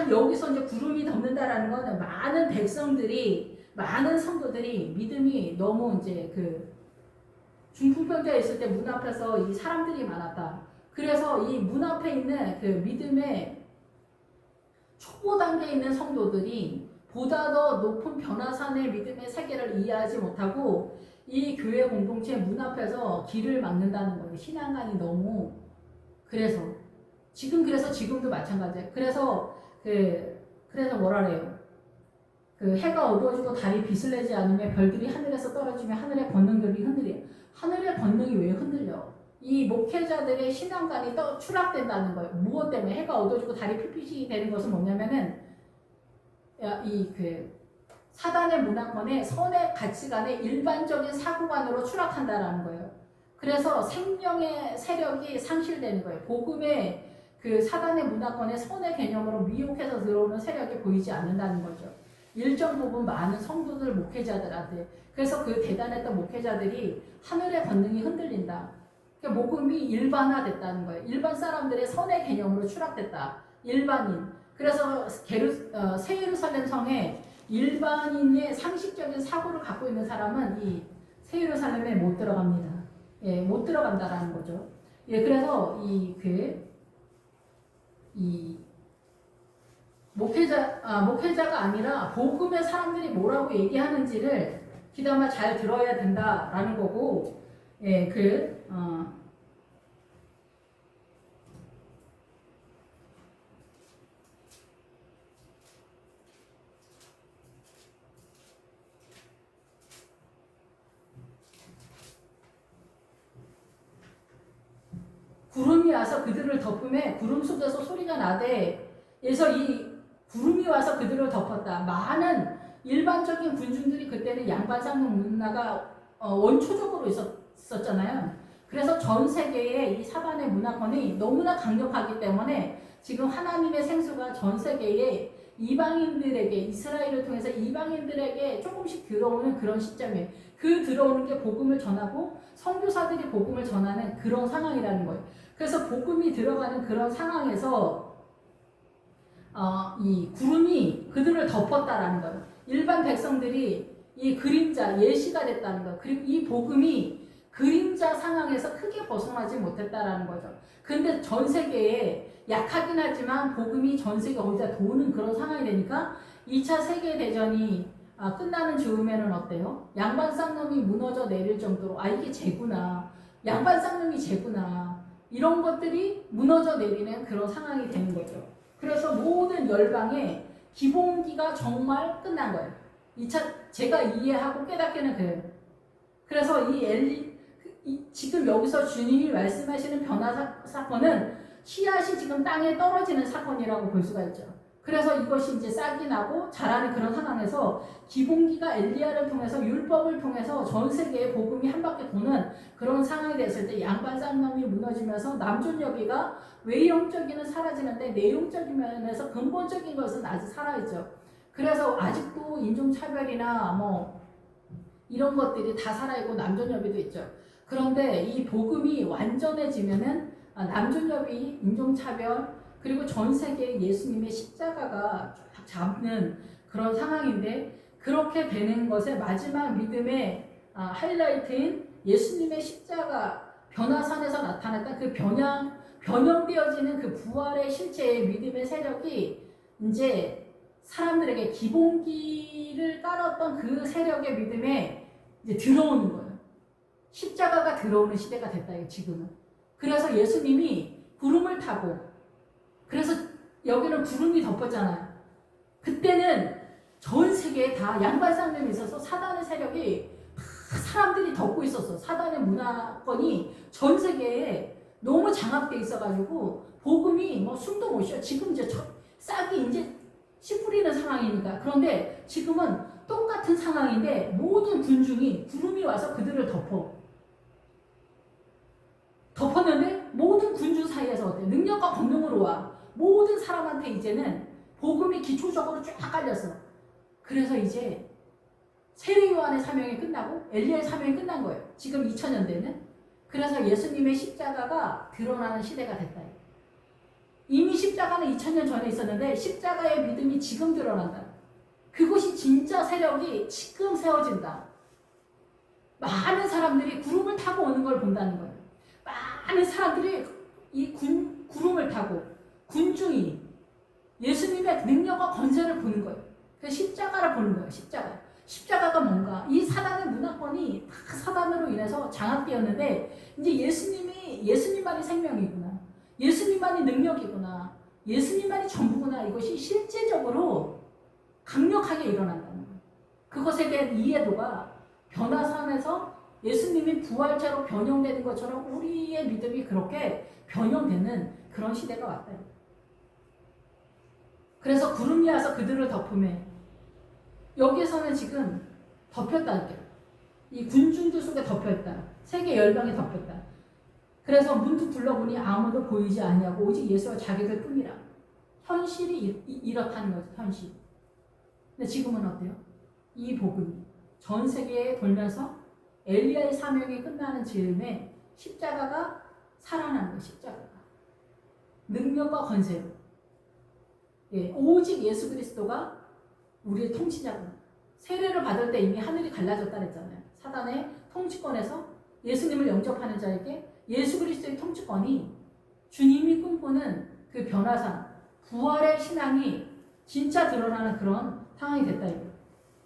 여기서 이제 구름이 덮는다라는 거는 많은 성도들이 믿음이 너무 이제 중풍병자에 있을 때 문 앞에서 이 사람들이 많았다. 그래서 이 문 앞에 있는 그 믿음의 초보 단계에 있는 성도들이 보다 더 높은 변화산의 믿음의 세계를 이해하지 못하고 이 교회 공동체 문 앞에서 길을 막는다는 거예요. 신앙관이 너무. 그래서 지금도 마찬가지예요. 그래서 뭐라 그래요? 해가 어두워지고 달이 빛을 내지 않으면 별들이 하늘에서 떨어지면 하늘의 권능들이 흔들려. 하늘의 권능이 왜 흔들려? 이 목회자들의 신앙관이 추락된다는 거예요. 무엇 때문에? 해가 어두워지고 달이 핏빛이 되는 것은 뭐냐면은 사단의 문화권의 선의 가치관의 일반적인 사고관으로 추락한다라는 거예요. 그래서 생명의 세력이 상실되는 거예요. 복음의 사단의 문화권의 선의 개념으로 미혹해서 들어오는 세력이 보이지 않는다는 거죠. 일정 부분 많은 성도들 목회자들한테. 그래서 그 대단했던 목회자들이 하늘의 권능이 흔들린다. 그러니까 복음이 일반화됐다는 거예요. 일반 사람들의 선의 개념으로 추락됐다. 일반인. 그래서 새 예루살렘 성에 일반인의 상식적인 사고를 갖고 있는 사람은 이 새 예루살렘에 못 들어갑니다. 예, 못 들어간다라는 거죠. 예, 그래서 목회자가 아니라 복음의 사람들이 뭐라고 얘기하는지를 귀담아 잘 들어야 된다라는 거고, 예, 구름이 와서 그들을 덮음에 구름 속에서 소리가 나되. 그래서 이 구름이 와서 그들을 덮었다. 많은 일반적인 군중들이 그때는 양반상용 문화가 원초적으로 있었잖아요. 그래서 전 세계의 이 사반의 문화권이 너무나 강력하기 때문에 지금 하나님의 생수가 전 세계의 이방인들에게, 이스라엘을 통해서 이방인들에게 조금씩 들어오는 그런 시점이에요. 들어오는 게 복음을 전하고 선교사들이 복음을 전하는 그런 상황이라는 거예요. 그래서 복음이 들어가는 그런 상황에서 이 구름이 그들을 덮었다라는 거예요. 일반 백성들이 이 그림자, 예시가 됐다는 거예요. 그리고 이 복음이 그림자 상황에서 크게 벗어나지 못했다라는 거죠. 근데 전 세계에 약하긴 하지만 복음이 전 세계 어디다 도는 그런 상황이 되니까 2차 세계대전이 끝나는 즈음에는 어때요? 양반 쌍놈이 무너져 내릴 정도로 이게 죄구나. 양반 쌍놈이 죄구나. 이런 것들이 무너져 내리는 그런 상황이 되는 거죠. 그래서 모든 열방의 기본기가 정말 끝난 거예요. 2차 제가 이해하고 깨닫기는 그래요. 그래서 지금 여기서 주님이 말씀하시는 변화 사건은 씨앗이 지금 땅에 떨어지는 사건이라고 볼 수가 있죠. 그래서 이것이 이제 싹이 나고 자라는 그런 상황에서 기본기가 엘리야를 통해서 율법을 통해서 전 세계에 복음이 한 바퀴 도는 그런 상황이 됐을 때 양반 쌍놈이 무너지면서 남존여비가 외형적인은 사라지는데 내용적인 면에서 근본적인 것은 아직 살아있죠. 그래서 아직도 인종차별이나 이런 것들이 다 살아있고 남존여비도 있죠. 그런데 이 복음이 완전해지면은 남존여비, 인종차별, 그리고 전 세계에 예수님의 십자가가 쫙 잡는 그런 상황인데, 그렇게 되는 것의 마지막 믿음의 하이라이트인 예수님의 십자가 변화산에서 나타났던 그 변형되어지는 그 부활의 실체의 믿음의 세력이 이제 사람들에게 기본기를 깔았던 그 세력의 믿음에 이제 들어오는 거예요. 십자가가 들어오는 시대가 됐다, 지금은. 그래서 예수님이 구름을 타고, 그래서 여기는 구름이 덮었잖아요. 그때는 전 세계에 다 양발상lem이 있어서 사단의 세력이 사람들이 덮고 있었어. 사단의 문화권이 전 세계에 너무 장악돼 있어가지고 복음이 뭐 숨도 못 쉬어. 지금 이제 싹이 이제 씨 뿌리는 상황이니까. 그런데 지금은 똑같은 상황인데 모든 군중이 구름이 와서 그들을 덮었는데 모든 군중 사이에서 어때? 능력과 권능으로 와. 모든 사람한테 이제는 복음이 기초적으로 쫙 깔렸어. 그래서 이제 세례 요한의 사명이 끝나고 엘리야의 사명이 끝난 거예요. 지금 2000년대는. 그래서 예수님의 십자가가 드러나는 시대가 됐다. 이미 십자가는 2000년 전에 있었는데 십자가의 믿음이 지금 드러난다. 그것이 진짜 세력이 지금 세워진다. 많은 사람들이 구름을 타고 오는 걸 본다는 거예요. 많은 사람들이 이 구름을 타고 군중이 예수님의 능력과 권세를 보는 거예요. 그 십자가를 보는 거예요. 십자가가 뭔가? 이 사단의 문화권이 다 사단으로 인해서 장악되었는데 이제 예수님만이 생명이구나. 예수님만이 능력이구나. 예수님만이 전부구나. 이것이 실제적으로 강력하게 일어난다는 거예요. 그것에 대한 이해도가 변화산에서 예수님이 부활자로 변형되는 것처럼 우리의 믿음이 그렇게 변형되는 그런 시대가 왔다. 그래서 구름이 와서 그들을 덮음에 여기에서는 지금 덮였다니까요. 이 군중들 속에 덮였다. 세계 열방에 덮였다. 그래서 문득 둘러보니 아무도 보이지 않냐고 오직 예수와 자기들 뿐이라. 현실이 이렇다는 거죠. 현실. 근데 지금은 어때요? 이 복음이 전 세계에 돌면서 엘리야의 사명이 끝나는 즈음에 십자가가 살아나는 거예요. 십자가가. 능력과 권세로. 예, 오직 예수 그리스도가 우리의 통치자구나. 세례를 받을 때 이미 하늘이 갈라졌다 그랬잖아요. 사단의 통치권에서 예수님을 영접하는 자에게 예수 그리스도의 통치권이 주님이 꿈꾸는 그 변화상, 부활의 신앙이 진짜 드러나는 그런 상황이 됐다.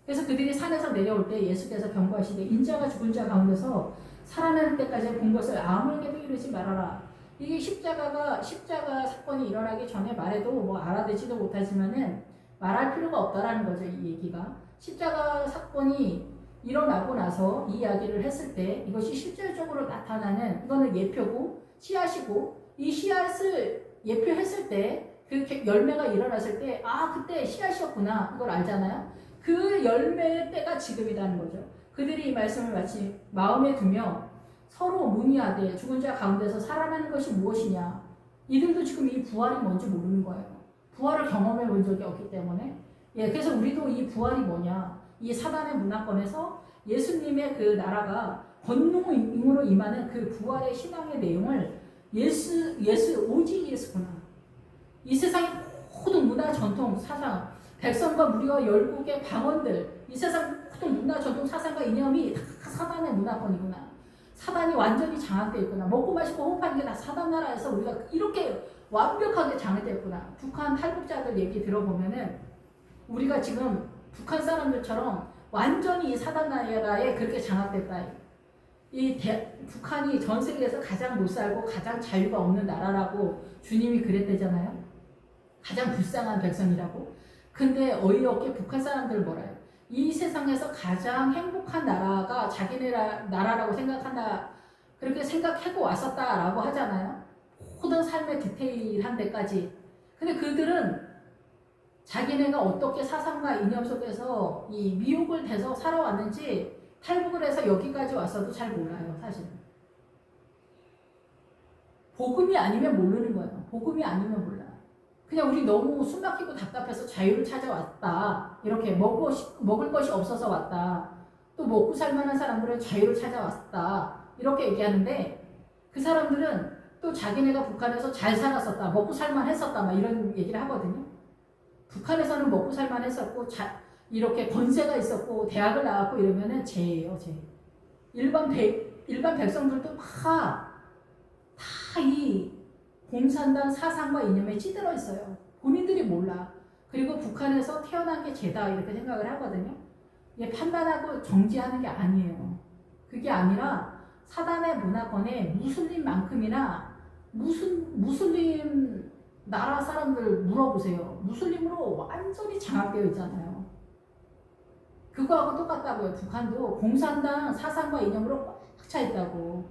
그래서 그들이 산에서 내려올 때 예수께서 경고하시되 인자가 죽은 자 가운데서 살아날 때까지 본 것을 아무에게도 이르지 말아라. 이게 십자가 사건이 일어나기 전에 말해도 뭐 알아듣지도 못하지만은 말할 필요가 없다라는 거죠. 이 얘기가. 십자가 사건이 일어나고 나서 이 이야기를 했을 때 이것이 실질적으로 나타나는 이거는 예표고 씨앗이고 이 씨앗을 예표했을 때 그 열매가 일어났을 때 그때 씨앗이었구나 이걸 알잖아요. 그 열매의 때가 지금이라는 거죠. 그들이 이 말씀을 마치 마음에 두며 서로 문의하되 죽은 자 가운데서 살아나는 것이 무엇이냐. 이들도 지금 이 부활이 뭔지 모르는 거예요. 부활을 경험해 본 적이 없기 때문에. 그래서 우리도 이 부활이 뭐냐. 이 사단의 문화권에서 예수님의 그 나라가 권능으로 임하는 그 부활의 신앙의 내용을 오직 예수구나. 이 세상의 모든 문화, 전통, 사상, 백성과 무리와 열국의 방언들, 이 세상 모든 문화, 전통, 사상과 이념이 다 사단의 문화권이구나. 사단이 완전히 장악되어 있구나. 먹고 마시고 호흡하는 게 다 사단 나라에서 우리가 이렇게 완벽하게 장악되어 있구나. 북한 탈북자들 얘기 들어보면은 우리가 지금 북한 사람들처럼 완전히 이 사단 나라에 그렇게 장악됐다. 북한이 전 세계에서 가장 못 살고 가장 자유가 없는 나라라고 주님이 그랬대잖아요. 가장 불쌍한 백성이라고. 근데 어이없게 북한 사람들 뭐라 해요? 이 세상에서 가장 행복한 나라가 자기네 나라라고 생각한다. 그렇게 생각하고 왔었다라고 하잖아요. 모든 삶의 디테일한 데까지. 근데 그들은 자기네가 어떻게 사상과 이념 속에서 이 미혹을 돼서 살아왔는지 탈북을 해서 여기까지 왔어도 잘 몰라요, 사실은. 복음이 아니면 모르는 거예요. 복음이 아니면 몰라. 그냥 우리 너무 숨막히고 답답해서 자유를 찾아왔다. 이렇게 먹을 것이 없어서 왔다. 또 먹고 살만한 사람들은 자유를 찾아왔다. 이렇게 얘기하는데 그 사람들은 또 자기네가 북한에서 잘 살았었다, 먹고 살만 했었다, 막 이런 얘기를 하거든요. 북한에서는 먹고 살만 했었고, 이렇게 권세가 있었고, 대학을 나왔고 이러면은 죄예요, 죄. 일반 백성들도 다 이 공산당 사상과 이념에 찌들어 있어요. 본인들이 몰라. 그리고 북한에서 태어난 게 죄다 이렇게 생각을 하거든요. 이게 판단하고 정지하는 게 아니에요. 그게 아니라 사단의 문화권에 무슬림만큼이나 무슬림 나라 사람들 물어보세요. 무슬림으로 완전히 장악되어 있잖아요. 그거하고 똑같다고요. 북한도 공산당 사상과 이념으로 꽉 차 있다고.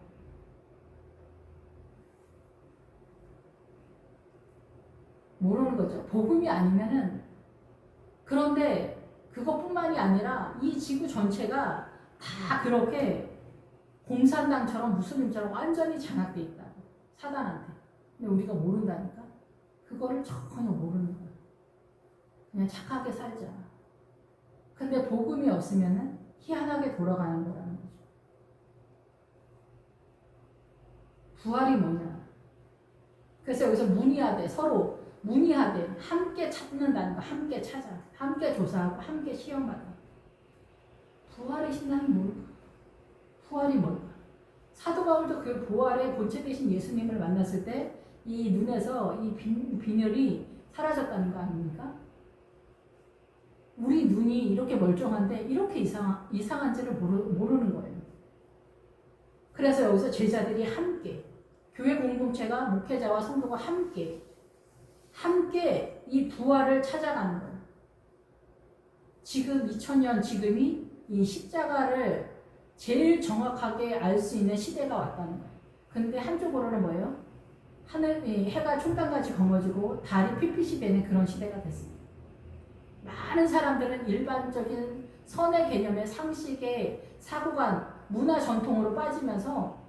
모르는 거죠. 복음이 아니면은. 그런데 그것뿐만이 아니라 이 지구 전체가 다 그렇게 공산당처럼 무슬림처럼 완전히 장악돼 있다. 사단한테. 근데 우리가 모른다니까. 그거를 전혀 모르는 거야. 그냥 착하게 살자. 근데 복음이 없으면은 희한하게 돌아가는 거라는 거죠. 부활이 뭐냐. 그래서 여기서 문의하되, 서로 문의하되, 함께 찾는다는 거. 함께 찾아. 함께 조사하고 함께 시험하다. 부활의 신앙이 뭘까? 부활이 뭘까? 사도 바울도 그 부활의 본체 되신 예수님을 만났을 때 이 눈에서 이 빈혈이 사라졌다는 거 아닙니까? 우리 눈이 이렇게 멀쩡한데 이렇게 이상한지를 모르는 거예요. 그래서 여기서 제자들이 함께, 교회 공동체가 목회자와 성도가 함께 이 부활을 찾아가는 거예요. 지금 2000년 지금이 이 십자가를 제일 정확하게 알 수 있는 시대가 왔다는 거예요. 근데 한쪽으로는 뭐예요? 해가 총단같이 검어지고 달이 핏빛이 되는 그런 시대가 됐습니다. 많은 사람들은 일반적인 선의 개념의 상식의 사고관, 문화 전통으로 빠지면서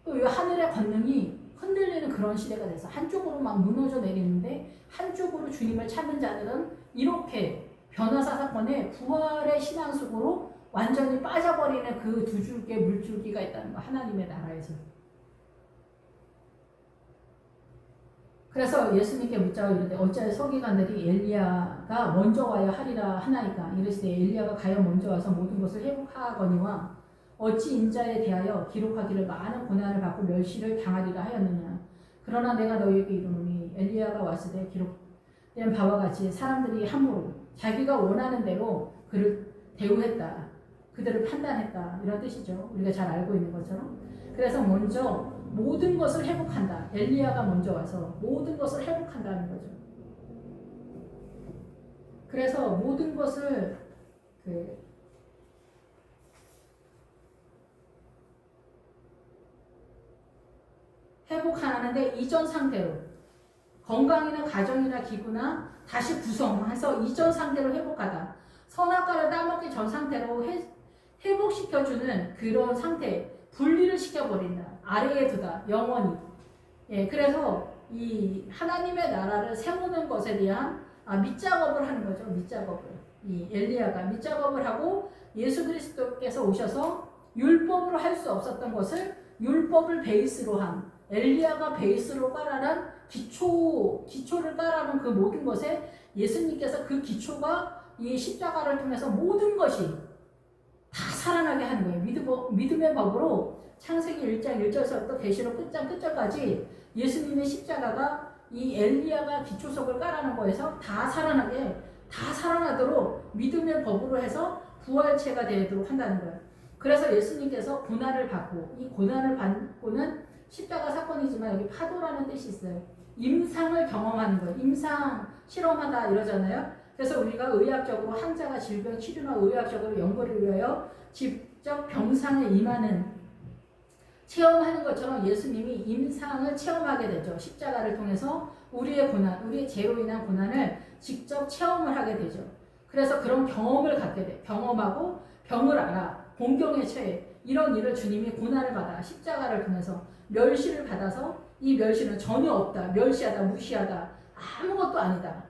또 이 하늘의 권능이 흔들리는 그런 시대가 돼서 한쪽으로 막 무너져 내리는데 한쪽으로 주님을 찾는 자들은 이렇게 변화사 사건의 부활의 신앙 속으로 완전히 빠져버리는 그 두 줄기의 물줄기가 있다는 거. 하나님의 나라에서. 그래서 예수님께 묻자고 이르되 어찌하여 서기관들이 엘리야가 먼저 와야 하리라 하나이까. 이르시되 엘리야가 가요 먼저 와서 모든 것을 회복하거니와 어찌 인자에 대하여 기록하기를 많은 고난을 받고 멸시를 당하리라 하였느냐. 그러나 내가 너희에게 이르노니 엘리야가 왔을 때 기록된 바와 같이 사람들이 함부로 자기가 원하는 대로 그를 대우했다. 그들을 판단했다. 이런 뜻이죠. 우리가 잘 알고 있는 것처럼. 그래서 먼저 모든 것을 회복한다. 엘리야가 먼저 와서 모든 것을 회복한다는 거죠. 그래서 모든 것을 회복하는데 이전 상태로 건강이나 가정이나 기구나 다시 구성해서 이전 상태로 회복하다. 선악과를 따먹기 전 상태로 회복시켜주는 그런 상태, 분리를 시켜버린다. 아래에 두다. 영원히. 예, 그래서 이 하나님의 나라를 세우는 것에 대한 밑작업을 하는 거죠. 밑작업을. 이 엘리야가 밑작업을 하고 예수 그리스도께서 오셔서 율법으로 할 수 없었던 것을 율법을 베이스로 한, 엘리야가 베이스로 깔아난 기초를 깔아놓은 그 모든 것에 예수님께서 그 기초가 이 십자가를 통해서 모든 것이 다 살아나게 하는 거예요. 믿음의 법으로 창세기 1장 1절서부터 계시록 끝장 끝절까지 예수님의 십자가가 이 엘리야가 기초석을 깔아놓은 거에서 다 살아나도록 믿음의 법으로 해서 부활체가 되도록 한다는 거예요. 그래서 예수님께서 고난을 받고, 이 고난을 받고는 십자가 사건이지만 여기 파도라는 뜻이 있어요. 임상을 경험하는 거예요. 임상 실험하다 이러잖아요. 그래서 우리가 의학적으로 환자가 질병 치료나 의학적으로 연구를 위하여 직접 병상에 임하는, 체험하는 것처럼 예수님이 임상을 체험하게 되죠. 십자가를 통해서 우리의 고난, 우리의 죄로 인한 고난을 직접 체험을 하게 되죠. 그래서 그런 경험을 갖게 돼. 경험하고 병을 알아. 공경에 처해. 이런 일을 주님이 고난을 받아 십자가를 통해서 멸시를 받아서 이 멸시는 전혀 없다. 멸시하다. 무시하다. 아무것도 아니다.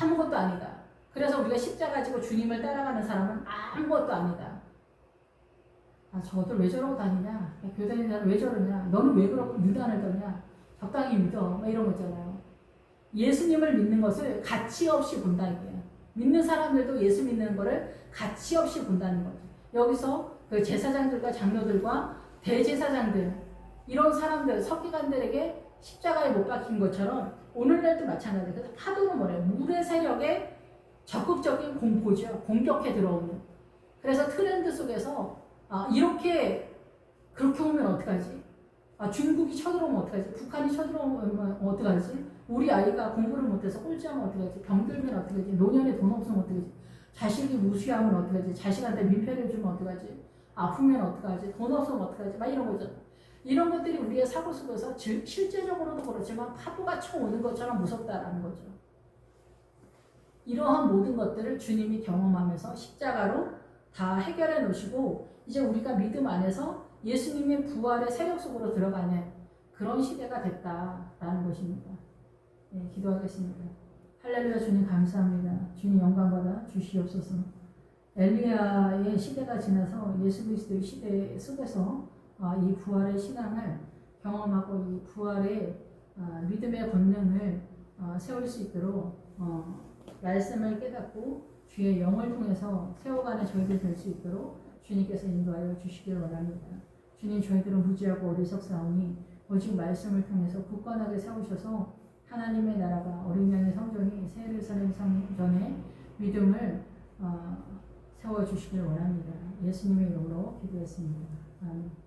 아무것도 아니다. 그래서 우리가 십자가 지고 주님을 따라가는 사람은 아무것도 아니다. 아, 저들 왜 저러고 다니냐? 야, 교회 다니는 사람 왜 저러냐? 너는 왜 그렇게 유단을 떠냐? 적당히 믿어. 막 이런 거 있잖아요. 예수님을 믿는 것을 가치 없이 본다는 거예요. 믿는 사람들도 예수 믿는 거를 가치 없이 본다는 거죠. 여기서 그 제사장들과 장로들과 대제사장들, 이런 사람들, 서기관들에게 십자가에 못 박힌 것처럼 오늘날도 마찬가지예요. 그래서 파도는 뭐래요? 물의 세력에 적극적인 공포죠. 공격해 들어오는. 그래서 트렌드 속에서 이렇게 그렇게 오면 어떡하지? 중국이 쳐들어오면 어떡하지? 북한이 쳐들어오면 어떡하지? 우리 아이가 공부를 못해서 꼴찌하면 어떡하지? 병들면 어떡하지? 노년에 돈 없으면 어떡하지? 자식이 무시하면 어떡하지? 자식한테 민폐를 주면 어떡하지? 아프면 어떡하지? 돈 없으면 어떡하지? 막 이런 거죠. 이런 것들이 우리의 사고 속에서 실제적으로도 그렇지만 파도가 쳐오는 것처럼 무섭다라는 거죠. 이러한 모든 것들을 주님이 경험하면서 십자가로 다 해결해 놓으시고 이제 우리가 믿음 안에서 예수님의 부활의 세력 속으로 들어가는 그런 시대가 됐다라는 것입니다. 네, 기도하겠습니다. 할렐루야. 주님 감사합니다. 주님 영광 받아 주시옵소서. 엘리야의 시대가 지나서 예수 그리스도의 시대 속에서 이 부활의 신앙을 경험하고 이 부활의 믿음의 권능을 세울 수 있도록 말씀을 깨닫고 주의 영을 통해서 세워가는 저희들 될 수 있도록 주님께서 인도하여 주시길 원합니다. 주님, 저희들은 무지하고 어리석사오니 오직 말씀을 통해서 굳건하게 세우셔서 하나님의 나라가 어린 양의 성전이 새 예루살렘 성전의 믿음을 세워주시길 원합니다. 예수님의 이름으로 기도했습니다. 아멘.